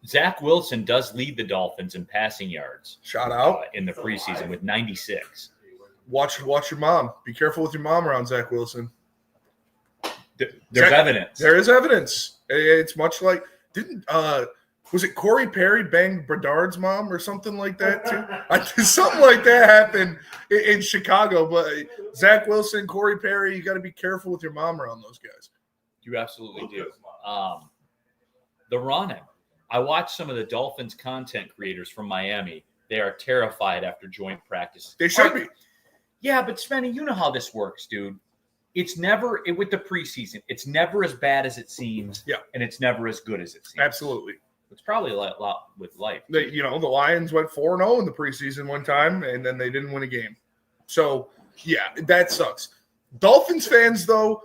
[SPEAKER 2] Zach Wilson does lead the Dolphins in passing yards.
[SPEAKER 3] Shout out.
[SPEAKER 2] In the preseason with 96.
[SPEAKER 3] Watch your mom. Be careful with your mom around Zach Wilson.
[SPEAKER 2] There's evidence.
[SPEAKER 3] There is evidence. It's much like Was it Corey Perry banged Bedard's mom or something like that too? Something like that happened in Chicago. But Zach Wilson, Corey Perry, you got to be careful with your mom around those guys.
[SPEAKER 2] You absolutely do. The running. I watched some of the Dolphins content creators from Miami. They are terrified after joint practice.
[SPEAKER 3] They should be.
[SPEAKER 2] Yeah, but Spenny, you know how this works, dude. It's never with the preseason. It's never as bad as it seems.
[SPEAKER 3] Yeah,
[SPEAKER 2] and it's never as good as it seems.
[SPEAKER 3] Absolutely.
[SPEAKER 2] It's probably a lot with life.
[SPEAKER 3] The Lions went 4-0 in the preseason one time, and then they didn't win a game. So, yeah, that sucks. Dolphins fans, though,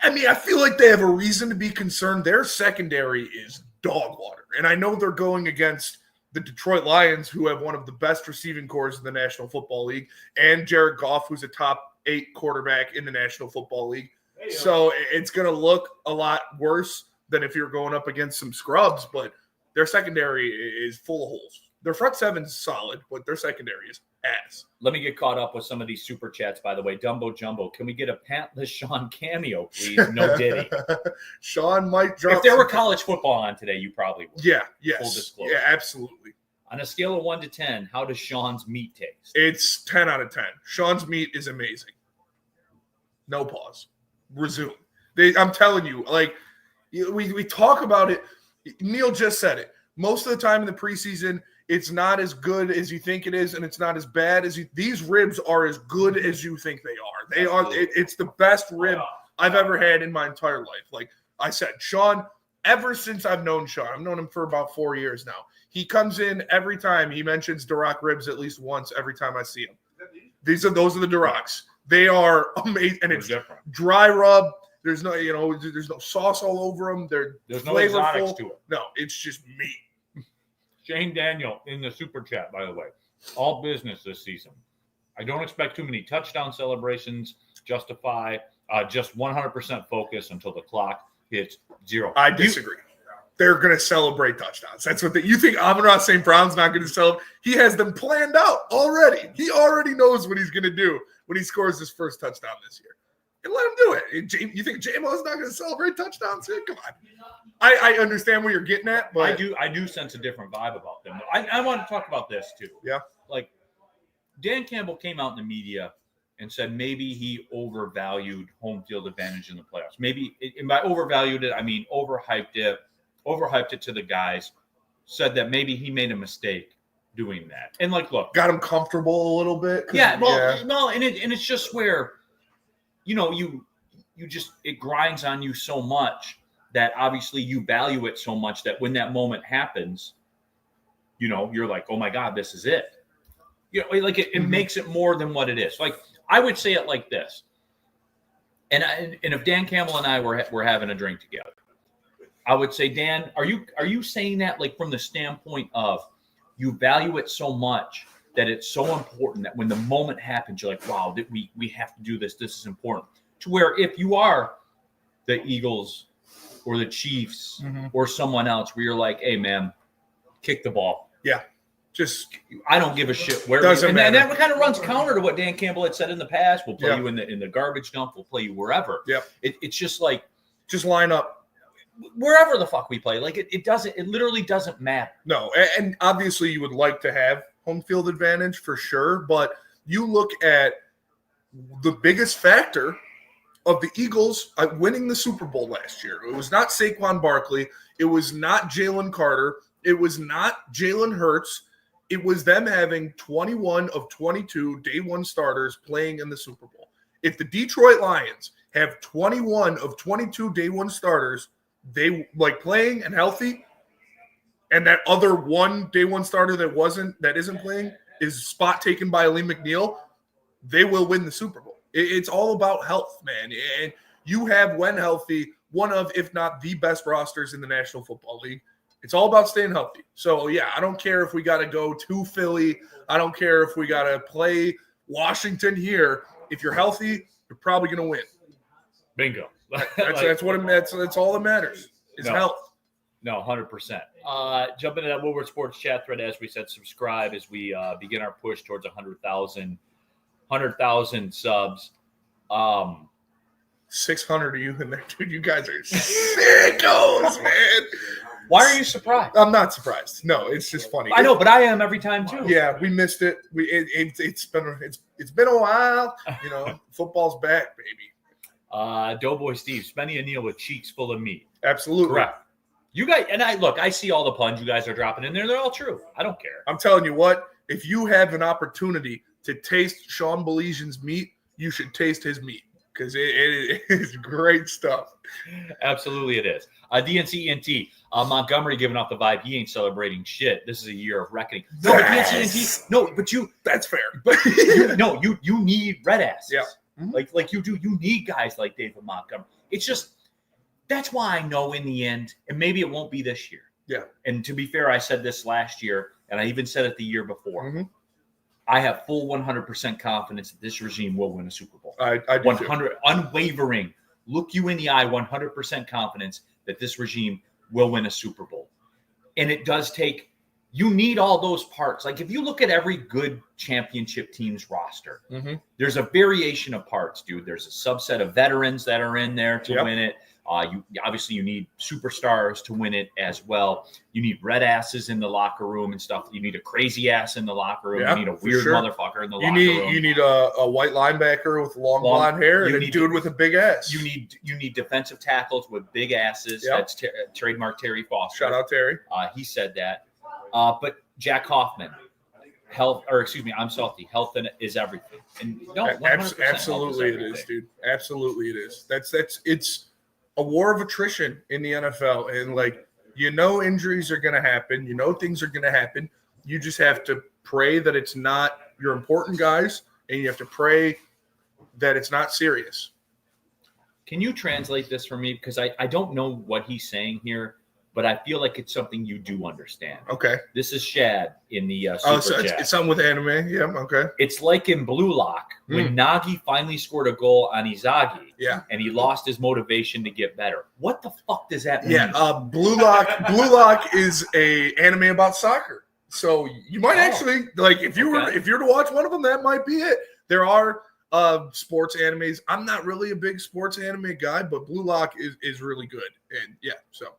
[SPEAKER 3] I feel like they have a reason to be concerned. Their secondary is dog water. And I know they're going against the Detroit Lions, who have one of the best receiving corps in the National Football League, and Jared Goff, who's a top 8 quarterback in the National Football League. So it's going to look a lot worse than if you're going up against some scrubs, but their secondary is full of holes. Their front seven's solid, but their secondary is ass.
[SPEAKER 2] Let me get caught up with some of these super chats, by the way. Dumbo Jumbo, can we get a pantless Sean cameo, please? No Diddy.
[SPEAKER 3] Sean might drop.
[SPEAKER 2] If there were college football on today, you probably would.
[SPEAKER 3] Yeah, yes.
[SPEAKER 2] Full disclosure.
[SPEAKER 3] Yeah, absolutely.
[SPEAKER 2] On a scale of 1 to 10, how does Sean's meat taste?
[SPEAKER 3] It's 10 out of 10. Sean's meat is amazing. No pause. Resume. I'm telling you, like, we talk about it. Neil just said it. Most of the time in the preseason, it's not as good as you think it is, and it's not as bad as you. These ribs are as good as you think they are. They are. It's the best rib I've ever had in my entire life. Like I said, Sean, ever since I've known Sean, I've known him for about 4 years now. He comes in every time. He mentions Duroc ribs at least once every time I see him. Those are the Durocs. They are amazing, and it's dry rub. There's no, there's no sauce all over them. There's
[SPEAKER 2] no exotics to it.
[SPEAKER 3] No, it's just meat.
[SPEAKER 2] Shane Daniel in the super chat, by the way. All business this season. I don't expect too many touchdown celebrations. Justify just 100% focus until the clock hits 0.
[SPEAKER 3] I disagree. They're going to celebrate touchdowns. That's what you think. Amon-Ra St. Brown's not going to celebrate. He has them planned out already. He already knows what he's going to do when he scores his first touchdown this year. And let him do it. You think J-Mo's not going to celebrate touchdowns? Come on. I understand where you're getting at, but
[SPEAKER 2] I do sense a different vibe about them. I want to talk about this too.
[SPEAKER 3] Yeah.
[SPEAKER 2] Like Dan Campbell came out in the media and said maybe he overvalued home field advantage in the playoffs. Maybe, and by overvalued it, I mean overhyped it to the guys. Said that maybe he made a mistake doing that. And like, look,
[SPEAKER 3] got him comfortable a little bit.
[SPEAKER 2] Yeah. Well, no, and it's just where. You just, it grinds on you so much that obviously you value it so much that when that moment happens, you're like, oh my God, this is it. Like it makes it more than what it is. Like I would say it like this. And if Dan Campbell and I were having a drink together, I would say, Dan, are you saying that like from the standpoint of you value it so much that it's so important that when the moment happens, you're like, wow, we have to do this. This is important. To where if you are the Eagles or the Chiefs or someone else where you're like, hey, man, kick the ball.
[SPEAKER 3] Yeah.
[SPEAKER 2] I don't give a shit where. And that kind of runs counter to what Dan Campbell had said in the past. We'll play you in the garbage dump. We'll play you wherever.
[SPEAKER 3] Yeah.
[SPEAKER 2] It's just like.
[SPEAKER 3] Just line up.
[SPEAKER 2] Wherever the fuck we play. Like it literally doesn't matter.
[SPEAKER 3] No. And obviously you would like to have home field advantage for sure, but you look at the biggest factor of the Eagles winning the Super Bowl last year. It was not Saquon Barkley. It was not Jalen Carter. It was not Jalen Hurts. It was them having 21 of 22 day one starters playing in the Super Bowl. If the Detroit Lions have 21 of 22 day one starters, they like playing and healthy, and that other one day one starter that isn't playing is spot taken by Lee McNeil, they will win the Super Bowl. It's all about health, man. And you have, when healthy, one of, if not the best rosters in the National Football League. It's all about staying healthy. So, yeah, I don't care if we got to go to Philly. I don't care if we got to play Washington here. If you're healthy, you're probably going to win.
[SPEAKER 2] Bingo.
[SPEAKER 3] That's all that matters is health.
[SPEAKER 2] No, 100%. Jump into that Woodward Sports chat thread. As we said, subscribe as we begin our push towards 100,000 subs.
[SPEAKER 3] 600 of you in there, dude. You guys are sickos, man.
[SPEAKER 2] Why are you surprised?
[SPEAKER 3] I'm not surprised. No, it's just funny.
[SPEAKER 2] I know, but I am every time too.
[SPEAKER 3] Yeah, we missed it. It's been a while. You know, football's back, baby.
[SPEAKER 2] Doughboy Steve, spending a meal with cheeks full of meat.
[SPEAKER 3] Absolutely.
[SPEAKER 2] Correct. You guys, and I see all the puns you guys are dropping in there. They're all true. I don't care.
[SPEAKER 3] I'm telling you what, if you have an opportunity to taste Sean Baligan's meat, you should taste his meat because it is great stuff.
[SPEAKER 2] Absolutely it is. DNC-ENT, Montgomery giving off the vibe he ain't celebrating shit. This is a year of reckoning. No, but DNC-ENT, no, but you.
[SPEAKER 3] That's fair.
[SPEAKER 2] But you need red asses.
[SPEAKER 3] Yeah.
[SPEAKER 2] Mm-hmm. Like you do. You need guys like David Montgomery. It's just, that's why I know in the end, and maybe it won't be this year.
[SPEAKER 3] Yeah.
[SPEAKER 2] And to be fair, I said this last year, and I even said it the year before.
[SPEAKER 3] Mm-hmm.
[SPEAKER 2] I have full 100% confidence that this regime will win a Super Bowl.
[SPEAKER 3] I do
[SPEAKER 2] 100, unwavering, look you in the eye, 100% confidence that this regime will win a Super Bowl. And it does take, you need all those parts. Like if you look at every good championship team's roster, there's a variation of parts, dude. There's a subset of veterans that are in there to win it. You need superstars to win it as well. You need red asses in the locker room and stuff. You need a crazy ass in the locker room. You need a weird motherfucker in the locker room.
[SPEAKER 3] You need a white linebacker with long blonde hair and a dude with a big ass.
[SPEAKER 2] You need defensive tackles with big asses. That's trademark Terry Foster.
[SPEAKER 3] Shout out Terry.
[SPEAKER 2] He said that. But Jack Hoffman, I'm salty. Health is everything. And no,
[SPEAKER 3] absolutely it is, dude. Absolutely it is. It's a war of attrition in the NFL. And injuries are going to happen. Things are going to happen. You just have to pray that it's not your important guys, and you have to pray that it's not serious.
[SPEAKER 2] Can you translate this for me? Because I don't know what he's saying here, but I feel like it's something you do understand.
[SPEAKER 3] Okay.
[SPEAKER 2] This is Shad in the Super Chat.
[SPEAKER 3] It's something with anime. Yeah, okay.
[SPEAKER 2] It's like in Blue Lock when Nagi finally scored a goal on Izagi.
[SPEAKER 3] Yeah.
[SPEAKER 2] And he lost his motivation to get better. What the fuck does that mean?
[SPEAKER 3] Yeah, Blue Lock is a anime about soccer. So you might actually if you were to watch one of them, that might be it. There are sports animes. I'm not really a big sports anime guy, but Blue Lock is really good. And yeah, so.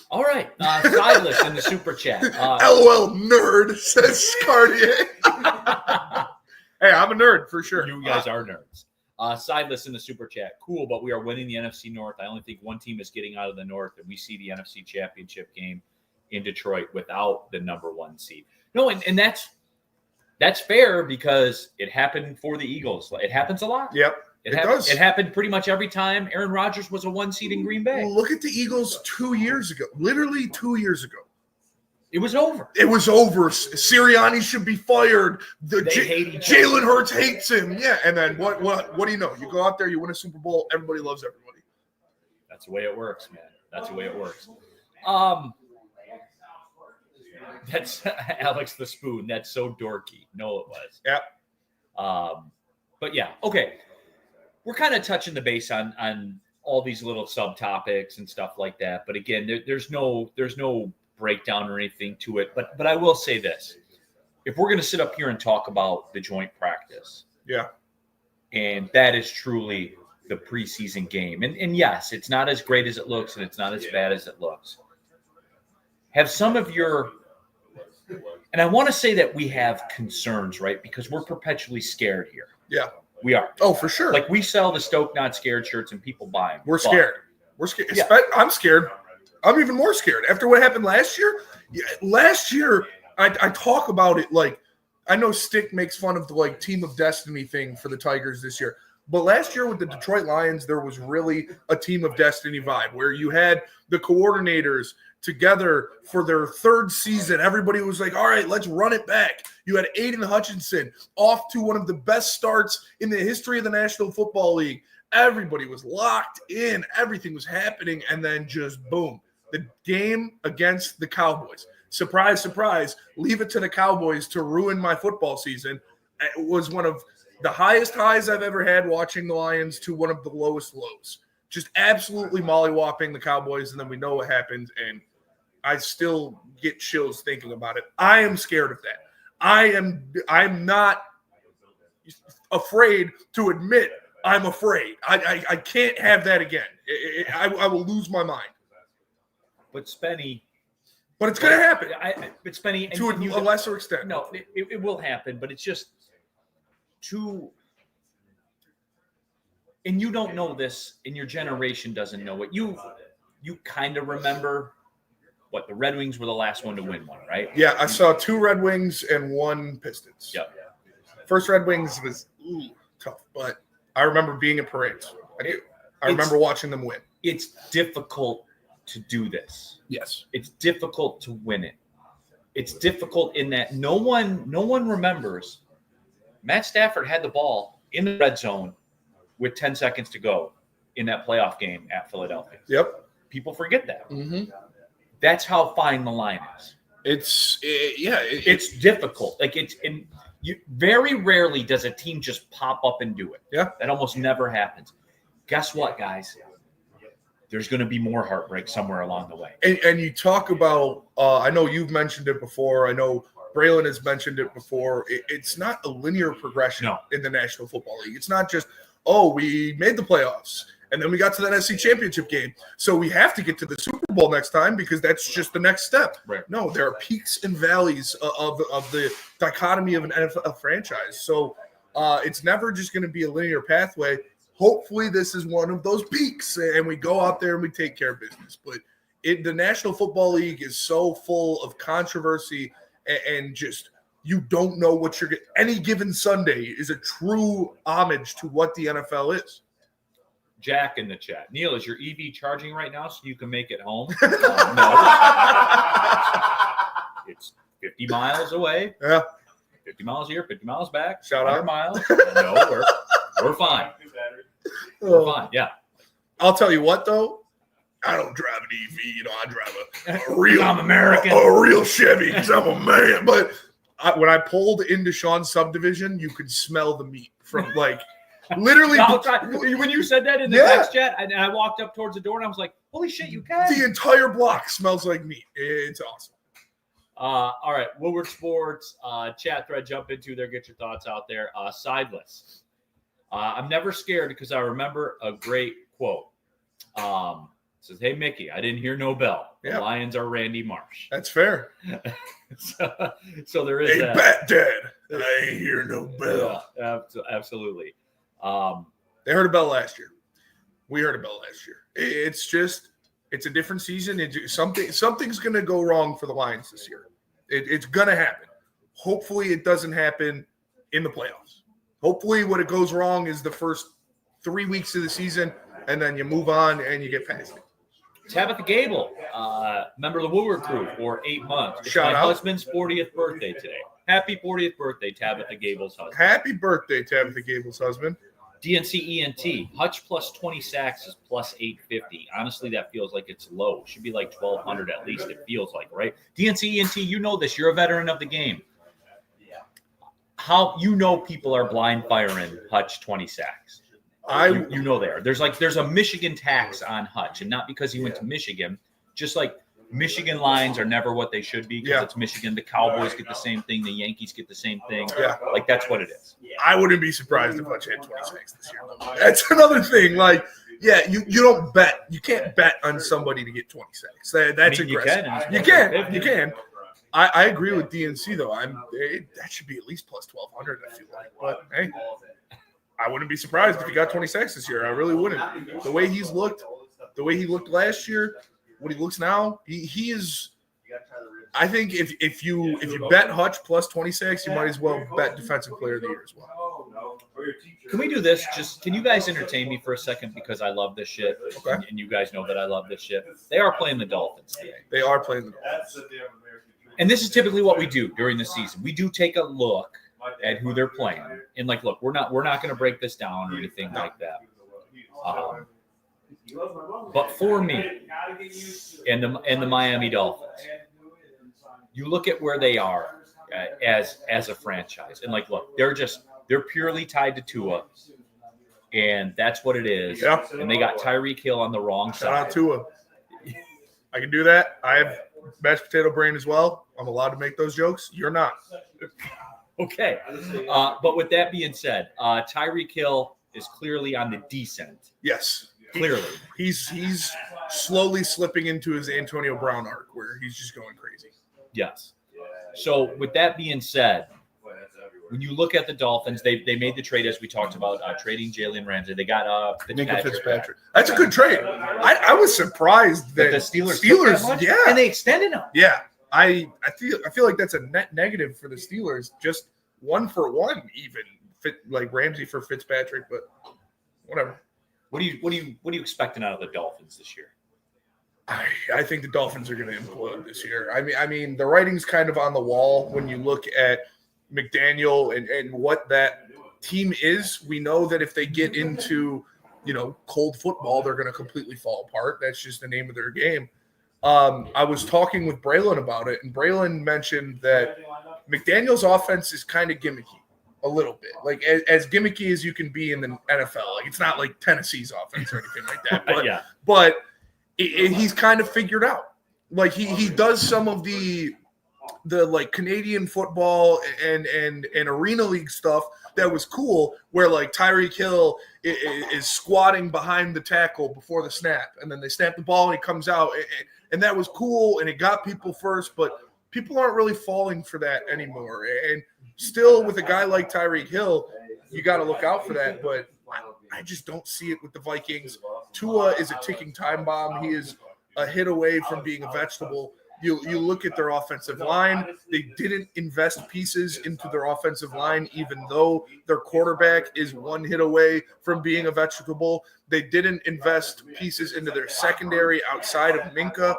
[SPEAKER 2] All right. Sideless in the Super Chat.
[SPEAKER 3] LOL nerd, says Cartier. Hey, I'm a nerd for sure.
[SPEAKER 2] You guys are nerds. Sideless in the Super Chat. Cool, but we are winning the NFC North. I only think one team is getting out of the North, and we see the NFC Championship game in Detroit without the number one seed. No, and that's fair because it happened for the Eagles. It happens a lot.
[SPEAKER 3] Yep. It does.
[SPEAKER 2] It happened pretty much every time Aaron Rodgers was a one seed in Green Bay.
[SPEAKER 3] Well, look at the Eagles 2 years ago. Literally 2 years ago.
[SPEAKER 2] It was over.
[SPEAKER 3] It was over. Sirianni should be fired.
[SPEAKER 2] They hate each other.
[SPEAKER 3] Jalen Hurts hates him. Yeah, and then what do you know? You go out there, you win a Super Bowl, everybody loves everybody.
[SPEAKER 2] That's the way it works, man. That's the way it works. That's Alex the Spoon. That's so dorky. No, it was.
[SPEAKER 3] Yeah.
[SPEAKER 2] But yeah, okay. We're kind of touching the base on all these little subtopics and stuff like that. But again, there's no breakdown or anything to it. But I will say this: if we're going to sit up here and talk about the joint practice, and that is truly the preseason game, and yes, it's not as great as it looks, and it's not as bad as it looks. Have some of your, and I want to say that we have concerns, right? Because we're perpetually scared here.
[SPEAKER 3] Yeah.
[SPEAKER 2] We are.
[SPEAKER 3] Oh, for sure.
[SPEAKER 2] Like we sell the Stoke Not Scared shirts and people buy them.
[SPEAKER 3] We're scared. We're scared. Yeah. I'm scared. I'm even more scared after what happened last year. Last year, I talk about it like I know Stick makes fun of the Team of Destiny thing for the Tigers this year. But last year with the Detroit Lions, there was really a Team of Destiny vibe where you had the coordinators together for their third season. Everybody was like, all right, let's run it back. You had Aiden Hutchinson off to one of the best starts in the history of the National Football League. Everybody was locked in. Everything was happening. And then just boom, the game against the Cowboys. Surprise, surprise. Leave it to the Cowboys to ruin my football season. It was one of the highest highs I've ever had watching the Lions to one of the lowest lows. Just absolutely mollywopping the Cowboys. And then we know what happened. And I still get chills thinking about it. I am scared of that. I'm not afraid to admit I'm afraid. I can't have that again. I will lose my mind.
[SPEAKER 2] But Spenny.
[SPEAKER 3] But it's going to happen.
[SPEAKER 2] But Spenny.
[SPEAKER 3] To a lesser extent.
[SPEAKER 2] No, it will happen, but it's just too. And you don't know this, and your generation doesn't know it. You kind of remember what the Red Wings were the last one to win one, right?
[SPEAKER 3] Yeah, I saw 2 Red Wings and 1 Pistons.
[SPEAKER 2] Yep.
[SPEAKER 3] First Red Wings was tough, but I remember being in parades. I remember watching them win.
[SPEAKER 2] It's difficult to do this.
[SPEAKER 3] Yes.
[SPEAKER 2] It's difficult to win it. It's difficult in that no one remembers Matt Stafford had the ball in the red zone with 10 seconds to go in that playoff game at Philadelphia.
[SPEAKER 3] Yep.
[SPEAKER 2] People forget that.
[SPEAKER 3] Mm-hmm.
[SPEAKER 2] That's how fine the line is.
[SPEAKER 3] It's
[SPEAKER 2] difficult. Like very rarely does a team just pop up and do it.
[SPEAKER 3] Yeah.
[SPEAKER 2] That almost never happens. Guess what, guys? There's going to be more heartbreak somewhere along the way.
[SPEAKER 3] And you talk about, I know you've mentioned it before. I know Braylon has mentioned it before. It's not a linear progression in the National Football League. It's not just, we made the playoffs and then we got to that NFC Championship game, so we have to get to the Super Bowl next time because that's just the next step.
[SPEAKER 2] Right.
[SPEAKER 3] No, there are peaks and valleys of the dichotomy of an NFL franchise. So it's never just going to be a linear pathway. Hopefully this is one of those peaks and we go out there and we take care of business. But the National Football League is so full of controversy and just you don't know what you're getting. Any given Sunday is a true homage to what the NFL is.
[SPEAKER 2] Jack in the chat. Neil, is your EV charging right now so you can make it home? No. It's 50 miles away.
[SPEAKER 3] Yeah.
[SPEAKER 2] 50 miles here, 50 miles back.
[SPEAKER 3] Shout out.
[SPEAKER 2] 100 miles. No, we're fine. We're fine. Yeah.
[SPEAKER 3] I'll tell you what, though. I don't drive an EV. I drive a real
[SPEAKER 2] I'm American.
[SPEAKER 3] A real Chevy because I'm a man. But when I pulled into Sean's subdivision, you could smell the meat from literally.
[SPEAKER 2] When you said that in the text chat, and I walked up towards the door and I was like, holy shit, you can.
[SPEAKER 3] The entire block smells like meat. It's awesome.
[SPEAKER 2] All right. Woodward Sports chat thread, jump into there. Get your thoughts out there. Sideless. I'm never scared because I remember a great quote. Says, hey, Mickey, I didn't hear no bell. The Lions are Randy Marsh.
[SPEAKER 3] That's fair.
[SPEAKER 2] so there is
[SPEAKER 3] hey,
[SPEAKER 2] that.
[SPEAKER 3] Bat Dad, I ain't hear no bell.
[SPEAKER 2] Yeah, absolutely.
[SPEAKER 3] They heard a bell last year. We heard a bell last year. It's a different season. Something's going to go wrong for the Lions this year. It's going to happen. Hopefully it doesn't happen in the playoffs. Hopefully what it goes wrong is the first 3 weeks of the season, and then you move on and you get past it.
[SPEAKER 2] Tabitha Gable, member of the Woodward crew for 8 months. It's
[SPEAKER 3] Shout
[SPEAKER 2] my
[SPEAKER 3] out.
[SPEAKER 2] husband's 40th birthday today. Happy 40th birthday, Tabitha Gable's husband.
[SPEAKER 3] Happy birthday, Tabitha Gable's husband.
[SPEAKER 2] DNC ENT, Hutch plus 20 sacks is plus 850. Honestly, that feels like it's low. It should be like 1,200 at least, it feels like, right? DNC ENT, you know this. You're a veteran of the game. How people are blind firing Hutch 20 sacks. You know there. There's a Michigan tax on Hutch, and not because he went to Michigan, just like Michigan lines are never what they should be because it's Michigan. The Cowboys get the same thing. The Yankees get the same thing.
[SPEAKER 3] Yeah.
[SPEAKER 2] That's what it is.
[SPEAKER 3] I wouldn't be surprised if Hutch had 20 sacks this year. That's another thing. You don't bet. You can't bet on somebody to get 20 sacks. That's aggressive. You can. I agree with DNC though. That should be at least plus 1,200. I feel like, but hey, I wouldn't be surprised if he got 20 sacks this year. I really wouldn't. The way he looked last year, what he looks now, he is. I think if you bet Hutch plus 20 sacks, you might as well bet Defensive Player of the Year as well.
[SPEAKER 2] Can we do this? Can you guys entertain me for a second because I love this shit,
[SPEAKER 3] Okay.
[SPEAKER 2] and you guys know that I love this shit. They are playing the Dolphins today.
[SPEAKER 3] They are playing the Dolphins.
[SPEAKER 2] And this is typically what we do during the season. We do take a look at who they're playing, and look, we're not going to break this down or anything like that. But for me, and the Miami Dolphins, you look at where they are as a franchise, and look, they're purely tied to Tua, and that's what it is.
[SPEAKER 3] Yeah.
[SPEAKER 2] And they got Tyreek Hill on the wrong
[SPEAKER 3] Shout
[SPEAKER 2] side.
[SPEAKER 3] out Tua. I can do that. I have mashed potato brain as well. I'm allowed to make those jokes. You're not.
[SPEAKER 2] Okay. But with that being said, Tyreek Hill is clearly on the descent.
[SPEAKER 3] Yes.
[SPEAKER 2] Clearly.
[SPEAKER 3] He's slowly slipping into his Antonio Brown arc where he's just going crazy.
[SPEAKER 2] Yes. So with that being said, when you look at the Dolphins, they made the trade as we talked about, trading Jalen Ramsey. They got Fitzpatrick.
[SPEAKER 3] That's a good trade. I was surprised that
[SPEAKER 2] the Steelers
[SPEAKER 3] that much?
[SPEAKER 2] Yeah, and they extended him.
[SPEAKER 3] Yeah, I feel like that's a net negative for the Steelers. Just 1-for-1, even like Ramsey for Fitzpatrick, but whatever.
[SPEAKER 2] What are you expecting out of the Dolphins this year?
[SPEAKER 3] I think the Dolphins are going to implode this year. I mean, the writing's kind of on the wall when you look at McDaniel and what that team is. We know that if they get into, cold football, they're going to completely fall apart. That's just the name of their game. I was talking with Braylon about it, and Braylon mentioned that McDaniel's offense is kind of gimmicky a little bit, like as gimmicky as you can be in the NFL. Like, it's not like Tennessee's offense or anything like that, but but he's kind of figured out. Like he does some of the like Canadian football and arena league stuff that was cool, where like Tyreek Hill is squatting behind the tackle before the snap, and then they snap the ball and he comes out, and that was cool, and it got people first, but people aren't really falling for that anymore. And still, with a guy like Tyreek Hill, you got to look out for that, but I just don't see it with the Vikings. Tua is a ticking time bomb. He is a hit away from being a vegetable. You look at their offensive line. They didn't invest pieces into their offensive line, even though their quarterback is one hit away from being a vegetable. They didn't invest pieces into their secondary outside of Minka.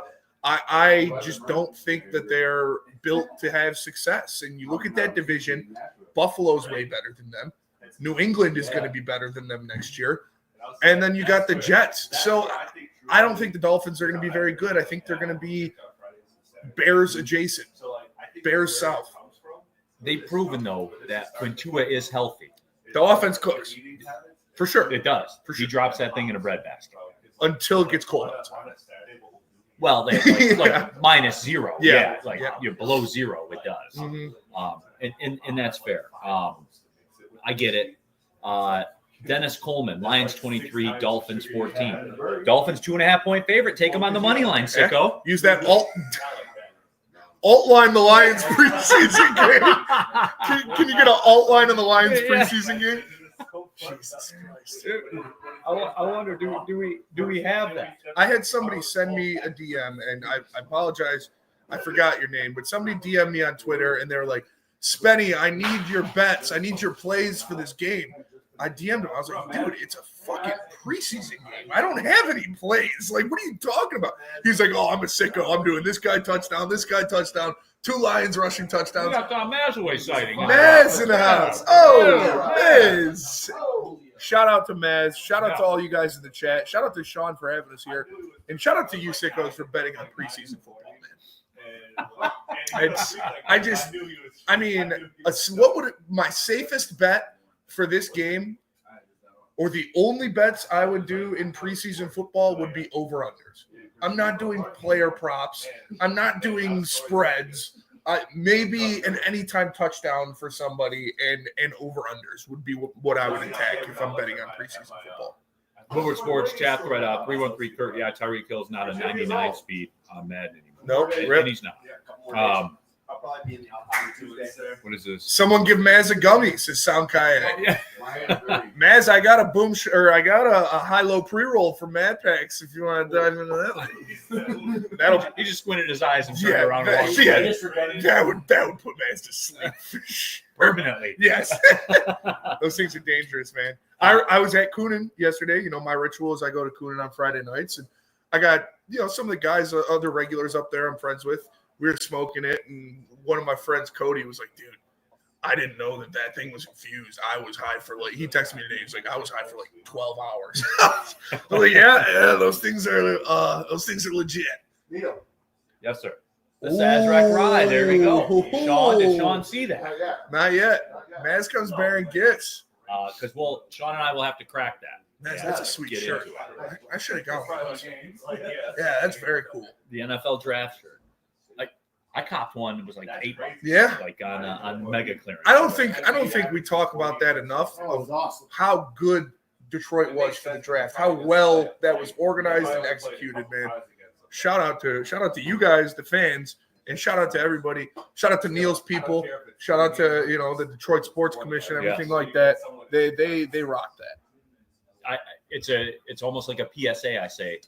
[SPEAKER 3] I just don't think that they're built to have success. And you look at that division, Buffalo's way better than them. New England is going to be better than them next year. And then you got the Jets. So I don't think the Dolphins are going to be very good. I think they're going to be Bears adjacent, Bears South.
[SPEAKER 2] They've proven, though, that when Tua is healthy,
[SPEAKER 3] the offense cooks. For sure.
[SPEAKER 2] It does.
[SPEAKER 3] For sure.
[SPEAKER 2] He drops that thing in a breadbasket.
[SPEAKER 3] Until it gets cold outside.
[SPEAKER 2] Well, like -0.
[SPEAKER 3] Yeah.
[SPEAKER 2] You're below 0, it does.
[SPEAKER 3] Mm-hmm.
[SPEAKER 2] And that's fair. I get it. Dennis Coleman, Lions 23, Dolphins 14. Dolphins 2.5-point favorite. Take them on the money line, sicko.
[SPEAKER 3] Use that alt line the Lions preseason game. Can you get an alt line on the Lions preseason game? Jesus Christ.
[SPEAKER 2] I wonder, do we have that?
[SPEAKER 3] I had somebody send me a DM, and I apologize, I forgot your name, but somebody DM'd me on Twitter, and they were like, Spenny, I need your bets. I need your plays for this game. I DM'd him. I was like, dude, it's a fucking preseason game. I don't have any plays. Like, what are you talking about? He's like, oh, I'm a sicko. I'm doing this guy touchdown, 2 Lions rushing touchdowns.
[SPEAKER 2] We got Tom Mazaway sighting.
[SPEAKER 3] Maz in the house. Oh, Maz. Shout out to Maz. Shout out to all you guys in the chat. Shout out to Sean for having us here. And shout out to you sickos for betting on preseason football, man. What would my safest bet for this game, or the only bets I would do in preseason football, would be over-unders. I'm not doing player props. I'm not doing spreads. Maybe an anytime touchdown for somebody and over-unders would be what I would attack if I'm betting on preseason football.
[SPEAKER 2] Woodward Sports chat thread 313 Kurt. Yeah, Tyreek Hill's not a 99 speed on Madden anymore.
[SPEAKER 3] Nope,
[SPEAKER 2] and he's not. What is this?
[SPEAKER 3] Someone give Maz a gummy, says Sound Kayak. Maz, I got a high-low pre-roll for Mad Packs if you want to dive into that.
[SPEAKER 2] He just squinted his eyes and turned around and walked
[SPEAKER 3] away. That would put Maz to sleep.
[SPEAKER 2] Permanently.
[SPEAKER 3] Yes. Those things are dangerous, man. I was at Coonan yesterday. You know, my ritual is I go to Coonan on Friday nights, and I got, some of the guys, other regulars up there I'm friends with. We were smoking it, and one of my friends, Cody, was like, dude, I didn't know that thing was infused. I was high for he texted me today. He was like, I was high for 12 hours. I was like, yeah, those things are legit.
[SPEAKER 2] Yes, sir. The Sazerac ride. There we go. Sean, did Sean see that?
[SPEAKER 3] Not yet. Maz comes bearing gifts.
[SPEAKER 2] Because Sean and I will have to crack that.
[SPEAKER 3] That's a sweet shirt. I should have gone with those. Yeah, that's very cool.
[SPEAKER 2] The NFL draft shirt. I copped one. It was like $8.
[SPEAKER 3] Yeah,
[SPEAKER 2] on mega clearance.
[SPEAKER 3] I don't think we talk about that enough. Of how good Detroit was for the draft, how well that was organized and executed, man. Shout out to you guys, the fans, and shout out to everybody. Shout out to Neil's people. Shout out to the Detroit Sports Commission, everything like that. They rock that.
[SPEAKER 2] It's almost like a PSA. I say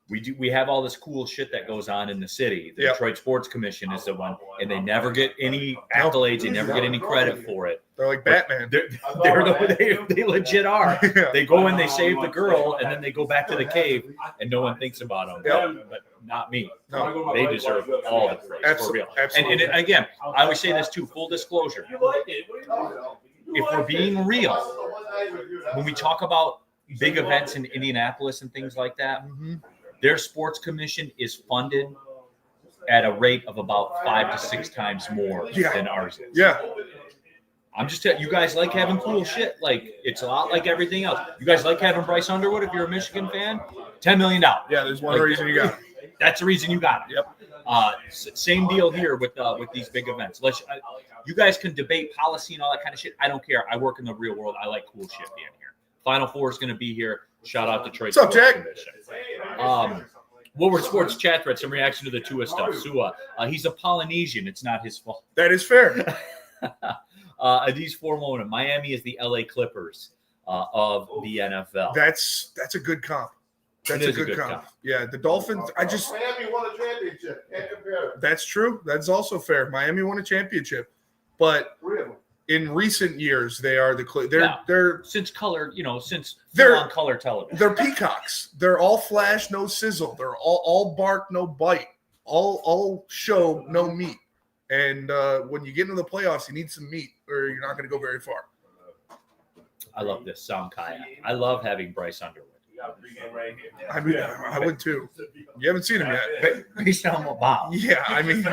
[SPEAKER 2] we have all this cool shit that goes on in the city. The Detroit Sports Commission is the one, and they never get any accolades. They never get any credit for it.
[SPEAKER 3] They're like Batman.
[SPEAKER 2] They legit are.
[SPEAKER 3] Yeah.
[SPEAKER 2] They go in, they save the girl, and then they go back to the cave, and no one thinks about them.
[SPEAKER 3] Yep.
[SPEAKER 2] But not me.
[SPEAKER 3] No.
[SPEAKER 2] They deserve all the praise for real.
[SPEAKER 3] Absolutely.
[SPEAKER 2] And again, I always say this too. Full disclosure: if we're being real, when we talk about big events in Indianapolis and things like that, their sports commission is funded at a rate of about 5 to 6 times more than ours is.
[SPEAKER 3] Yeah.
[SPEAKER 2] I'm just telling you, guys like having cool shit. Like, it's a lot like everything else. You guys like having Bryce Underwood if you're a Michigan fan? $10 million.
[SPEAKER 3] Yeah, there's one reason you got it.
[SPEAKER 2] That's the reason you got it.
[SPEAKER 3] Yep.
[SPEAKER 2] Same deal here with these big events. You guys can debate policy and all that kind of shit. I don't care. I work in the real world. I like cool shit being here. Final Four is going to be here. Shout out to Detroit.
[SPEAKER 3] What's up, Jack?
[SPEAKER 2] Woodward Sports chat thread. Some reaction to the Tua stuff. Sua, he's a Polynesian. It's not his fault.
[SPEAKER 3] That is fair.
[SPEAKER 2] Adiz Formoda. Miami is the LA Clippers of the NFL.
[SPEAKER 3] That's a good comp. That's a good comp. Yeah, the Dolphins.
[SPEAKER 5] Miami won a championship. Can't compare.
[SPEAKER 3] That's true. That's also fair. Miami won a championship, but in recent years they are they're
[SPEAKER 2] since color, since
[SPEAKER 3] they're
[SPEAKER 2] on color television.
[SPEAKER 3] They're peacocks. They're all flash, no sizzle. They're all bark, no bite. All show, no meat. And when you get into the playoffs, you need some meat, or you're not going to go very far.
[SPEAKER 2] I love this Sound Kaya. I love having Bryce Underwood.
[SPEAKER 3] I mean, I would too. You haven't seen him yet.
[SPEAKER 2] Based on what? Wow.
[SPEAKER 3] Yeah, I mean,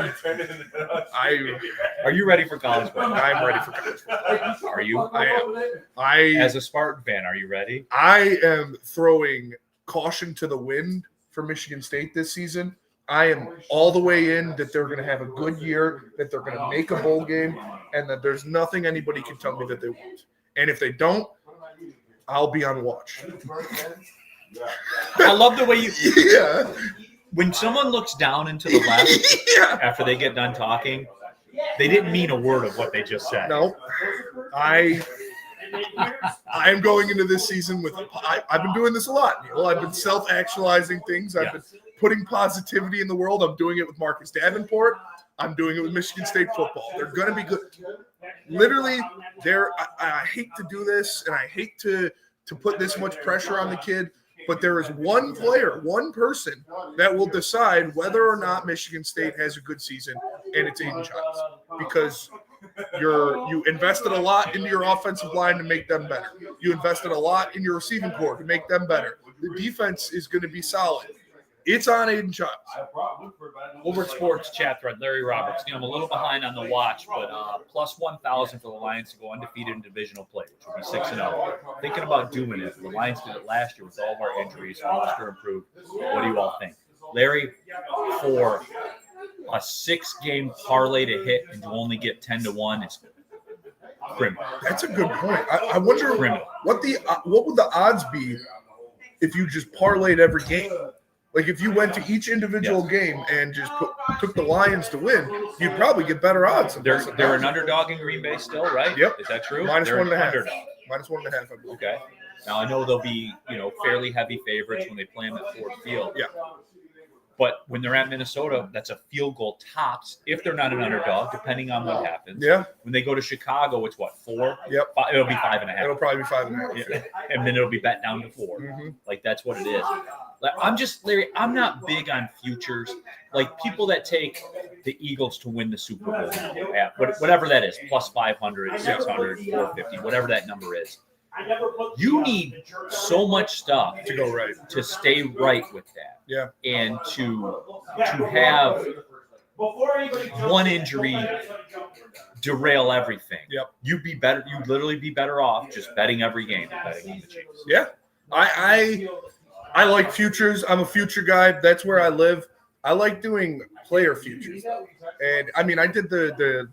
[SPEAKER 2] Are you ready for college football?
[SPEAKER 3] I'm ready for college football.
[SPEAKER 2] Are you?
[SPEAKER 3] I am.
[SPEAKER 2] As a Spartan fan, are you ready?
[SPEAKER 3] I am throwing caution to the wind for Michigan State this season. I am all the way in that they're going to have a good year, that they're going to make a bowl game, and that there's nothing anybody can tell me that they won't. And if they don't, I'll be on watch.
[SPEAKER 2] I love the way you.
[SPEAKER 3] Yeah.
[SPEAKER 2] When someone looks down into the left after they get done talking, they didn't mean a word of what they just said.
[SPEAKER 3] No, I am going into this season with. I've been doing this a lot, Neil. I've been self-actualizing things. I've been putting positivity in the world. I'm doing it with Marcus Davenport. I'm doing it with Michigan State football. They're going to be good. Literally, I hate to do this, and I hate to put this much pressure on the kid, but there is one player, one person that will decide whether or not Michigan State has a good season, and it's Aiden Childs. Because you invested a lot into your offensive line to make them better. You invested a lot in your receiving corps to make them better. The defense is going to be solid. It's on Aiden Childs.
[SPEAKER 2] Over Sports chat thread, Larry Roberts. I'm a little behind on the watch, but plus 1,000 for the Lions to go undefeated in divisional play, which would be 6-0. Thinking about doing it. The Lions did it last year with all of our injuries. Roster improved. What do you all think? Larry, for a 6-game parlay to hit and to only get 10-1, it's criminal.
[SPEAKER 3] That's a good point. I wonder what would the odds be if you just parlayed every game? Like if you went to each individual game and just took the Lions to win, you'd probably get better odds.
[SPEAKER 2] They're an underdog in Green Bay still, right?
[SPEAKER 3] Yep.
[SPEAKER 2] Is that true?
[SPEAKER 3] Minus
[SPEAKER 2] They're
[SPEAKER 3] 1.5.
[SPEAKER 2] underdog.
[SPEAKER 3] Minus 1.5, I believe.
[SPEAKER 2] Okay. Now I know they'll be, fairly heavy favorites when they play them at Ford Field.
[SPEAKER 3] Yeah.
[SPEAKER 2] But when they're at Minnesota, that's a field goal tops if they're not an underdog, depending on what happens.
[SPEAKER 3] Yeah.
[SPEAKER 2] When they go to Chicago, it's what, 4?
[SPEAKER 3] Yep.
[SPEAKER 2] It'll be 5.5.
[SPEAKER 3] It'll probably be 5.5.
[SPEAKER 2] Yeah. And then it'll be bet down to 4.
[SPEAKER 3] Mm-hmm.
[SPEAKER 2] Like that's what it is. Larry, I'm not big on futures. Like people that take the Eagles to win the Super Bowl at whatever that is, plus 500, 600, 450, whatever that number is. You need so much stuff
[SPEAKER 3] To go right.
[SPEAKER 2] to stay right with that.
[SPEAKER 3] Yeah.
[SPEAKER 2] And to have one injury derail everything.
[SPEAKER 3] Yep.
[SPEAKER 2] You'd literally be better off just betting every game and betting on the Chiefs.
[SPEAKER 3] Yeah. I like futures. I'm a future guy. That's where I live. I like doing player futures. And I mean, I did the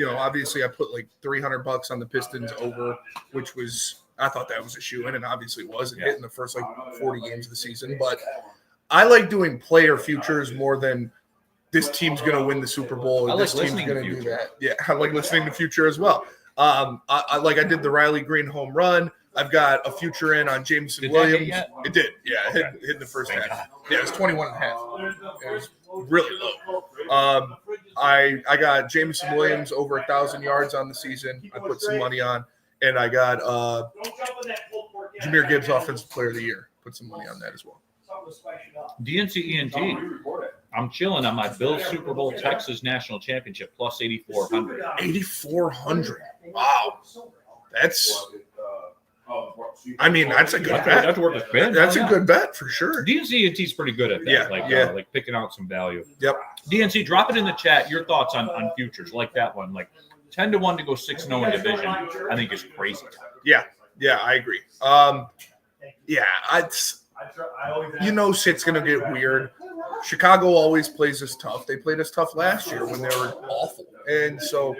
[SPEAKER 3] obviously I put like $300 on the Pistons over, which was I thought that was a shoe-in, and obviously it was. It hit in the first 40 games of the season. But I like doing player futures more than this team's going to win the Super Bowl. Or this team's going to do that. Yeah, I like listening to future as well. I did the Riley Green home run. I've got a future in on Jameson Williams. It did. Yeah, it hit in the first half. Yeah, it was 21.5. It was really low. I got Jameson Williams over 1,000 yards on the season. I put some money on. And I got Jahmyr Gibbs Offensive Player of the Year. Put some money on that as well.
[SPEAKER 2] DNC ENT. I'm chilling on my Bills Super Bowl Texas National Championship plus 8,400.
[SPEAKER 3] 8,400. Wow. That's a good bet.
[SPEAKER 2] That's worth a spin.
[SPEAKER 3] That's a good bet for sure.
[SPEAKER 2] DNC ENT's pretty good at that. Like picking out some value.
[SPEAKER 3] Yep.
[SPEAKER 2] DNC, drop it in the chat. Your thoughts on futures like that one. Like 10-1 to go 6-0 in division, I think is crazy.
[SPEAKER 3] Yeah, I agree. Shit's gonna get weird. Chicago always plays us tough. They played us tough last year when they were awful, and so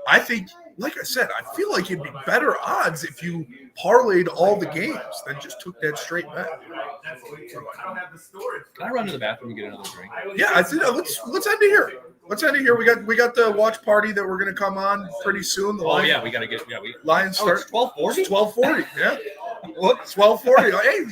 [SPEAKER 3] I think, like I said, I feel like it'd be better odds if you parlayed all the games than just took that straight bet.
[SPEAKER 2] Can I run to the bathroom and get another drink?
[SPEAKER 3] Yeah, I think let's end it here. Let's end it here. We got the watch party that we're gonna come on pretty soon.
[SPEAKER 2] We gotta get
[SPEAKER 3] Lions start.
[SPEAKER 2] It's 12:40.
[SPEAKER 3] It's 12:40. Yeah. What? 12:40. Hey,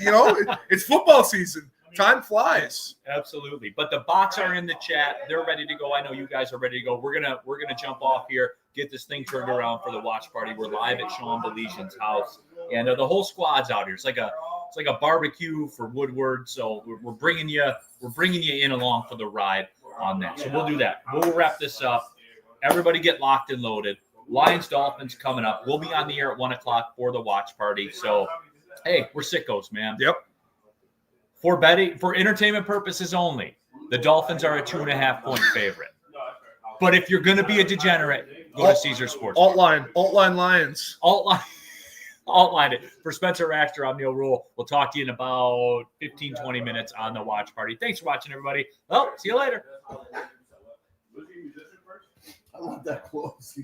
[SPEAKER 3] it's football season. Time flies.
[SPEAKER 2] Absolutely. But the bots are in the chat. They're ready to go. I know you guys are ready to go. We're gonna jump off here, get this thing turned around for the watch party. We're live at Sean Baligan's house, and the whole squad's out here. It's like a barbecue for Woodward. So we're bringing you in along for the ride on that. So we'll do that. We'll wrap this up. Everybody get locked and loaded. Lions Dolphins coming up. We'll be on the air at 1:00 for the watch party. So hey, we're sickos, man.
[SPEAKER 3] Yep.
[SPEAKER 2] For betting, for entertainment purposes only, the Dolphins are a 2.5-point favorite. But if you're going to be a degenerate, go to Caesar Sports.
[SPEAKER 3] Altline Lions.
[SPEAKER 2] Altline it. For Spencer Raxter, I'm Neil Rule. We'll talk to you in about 15, 20 minutes on the watch party. Thanks for watching, everybody. Well, see you later.
[SPEAKER 5] I want that close.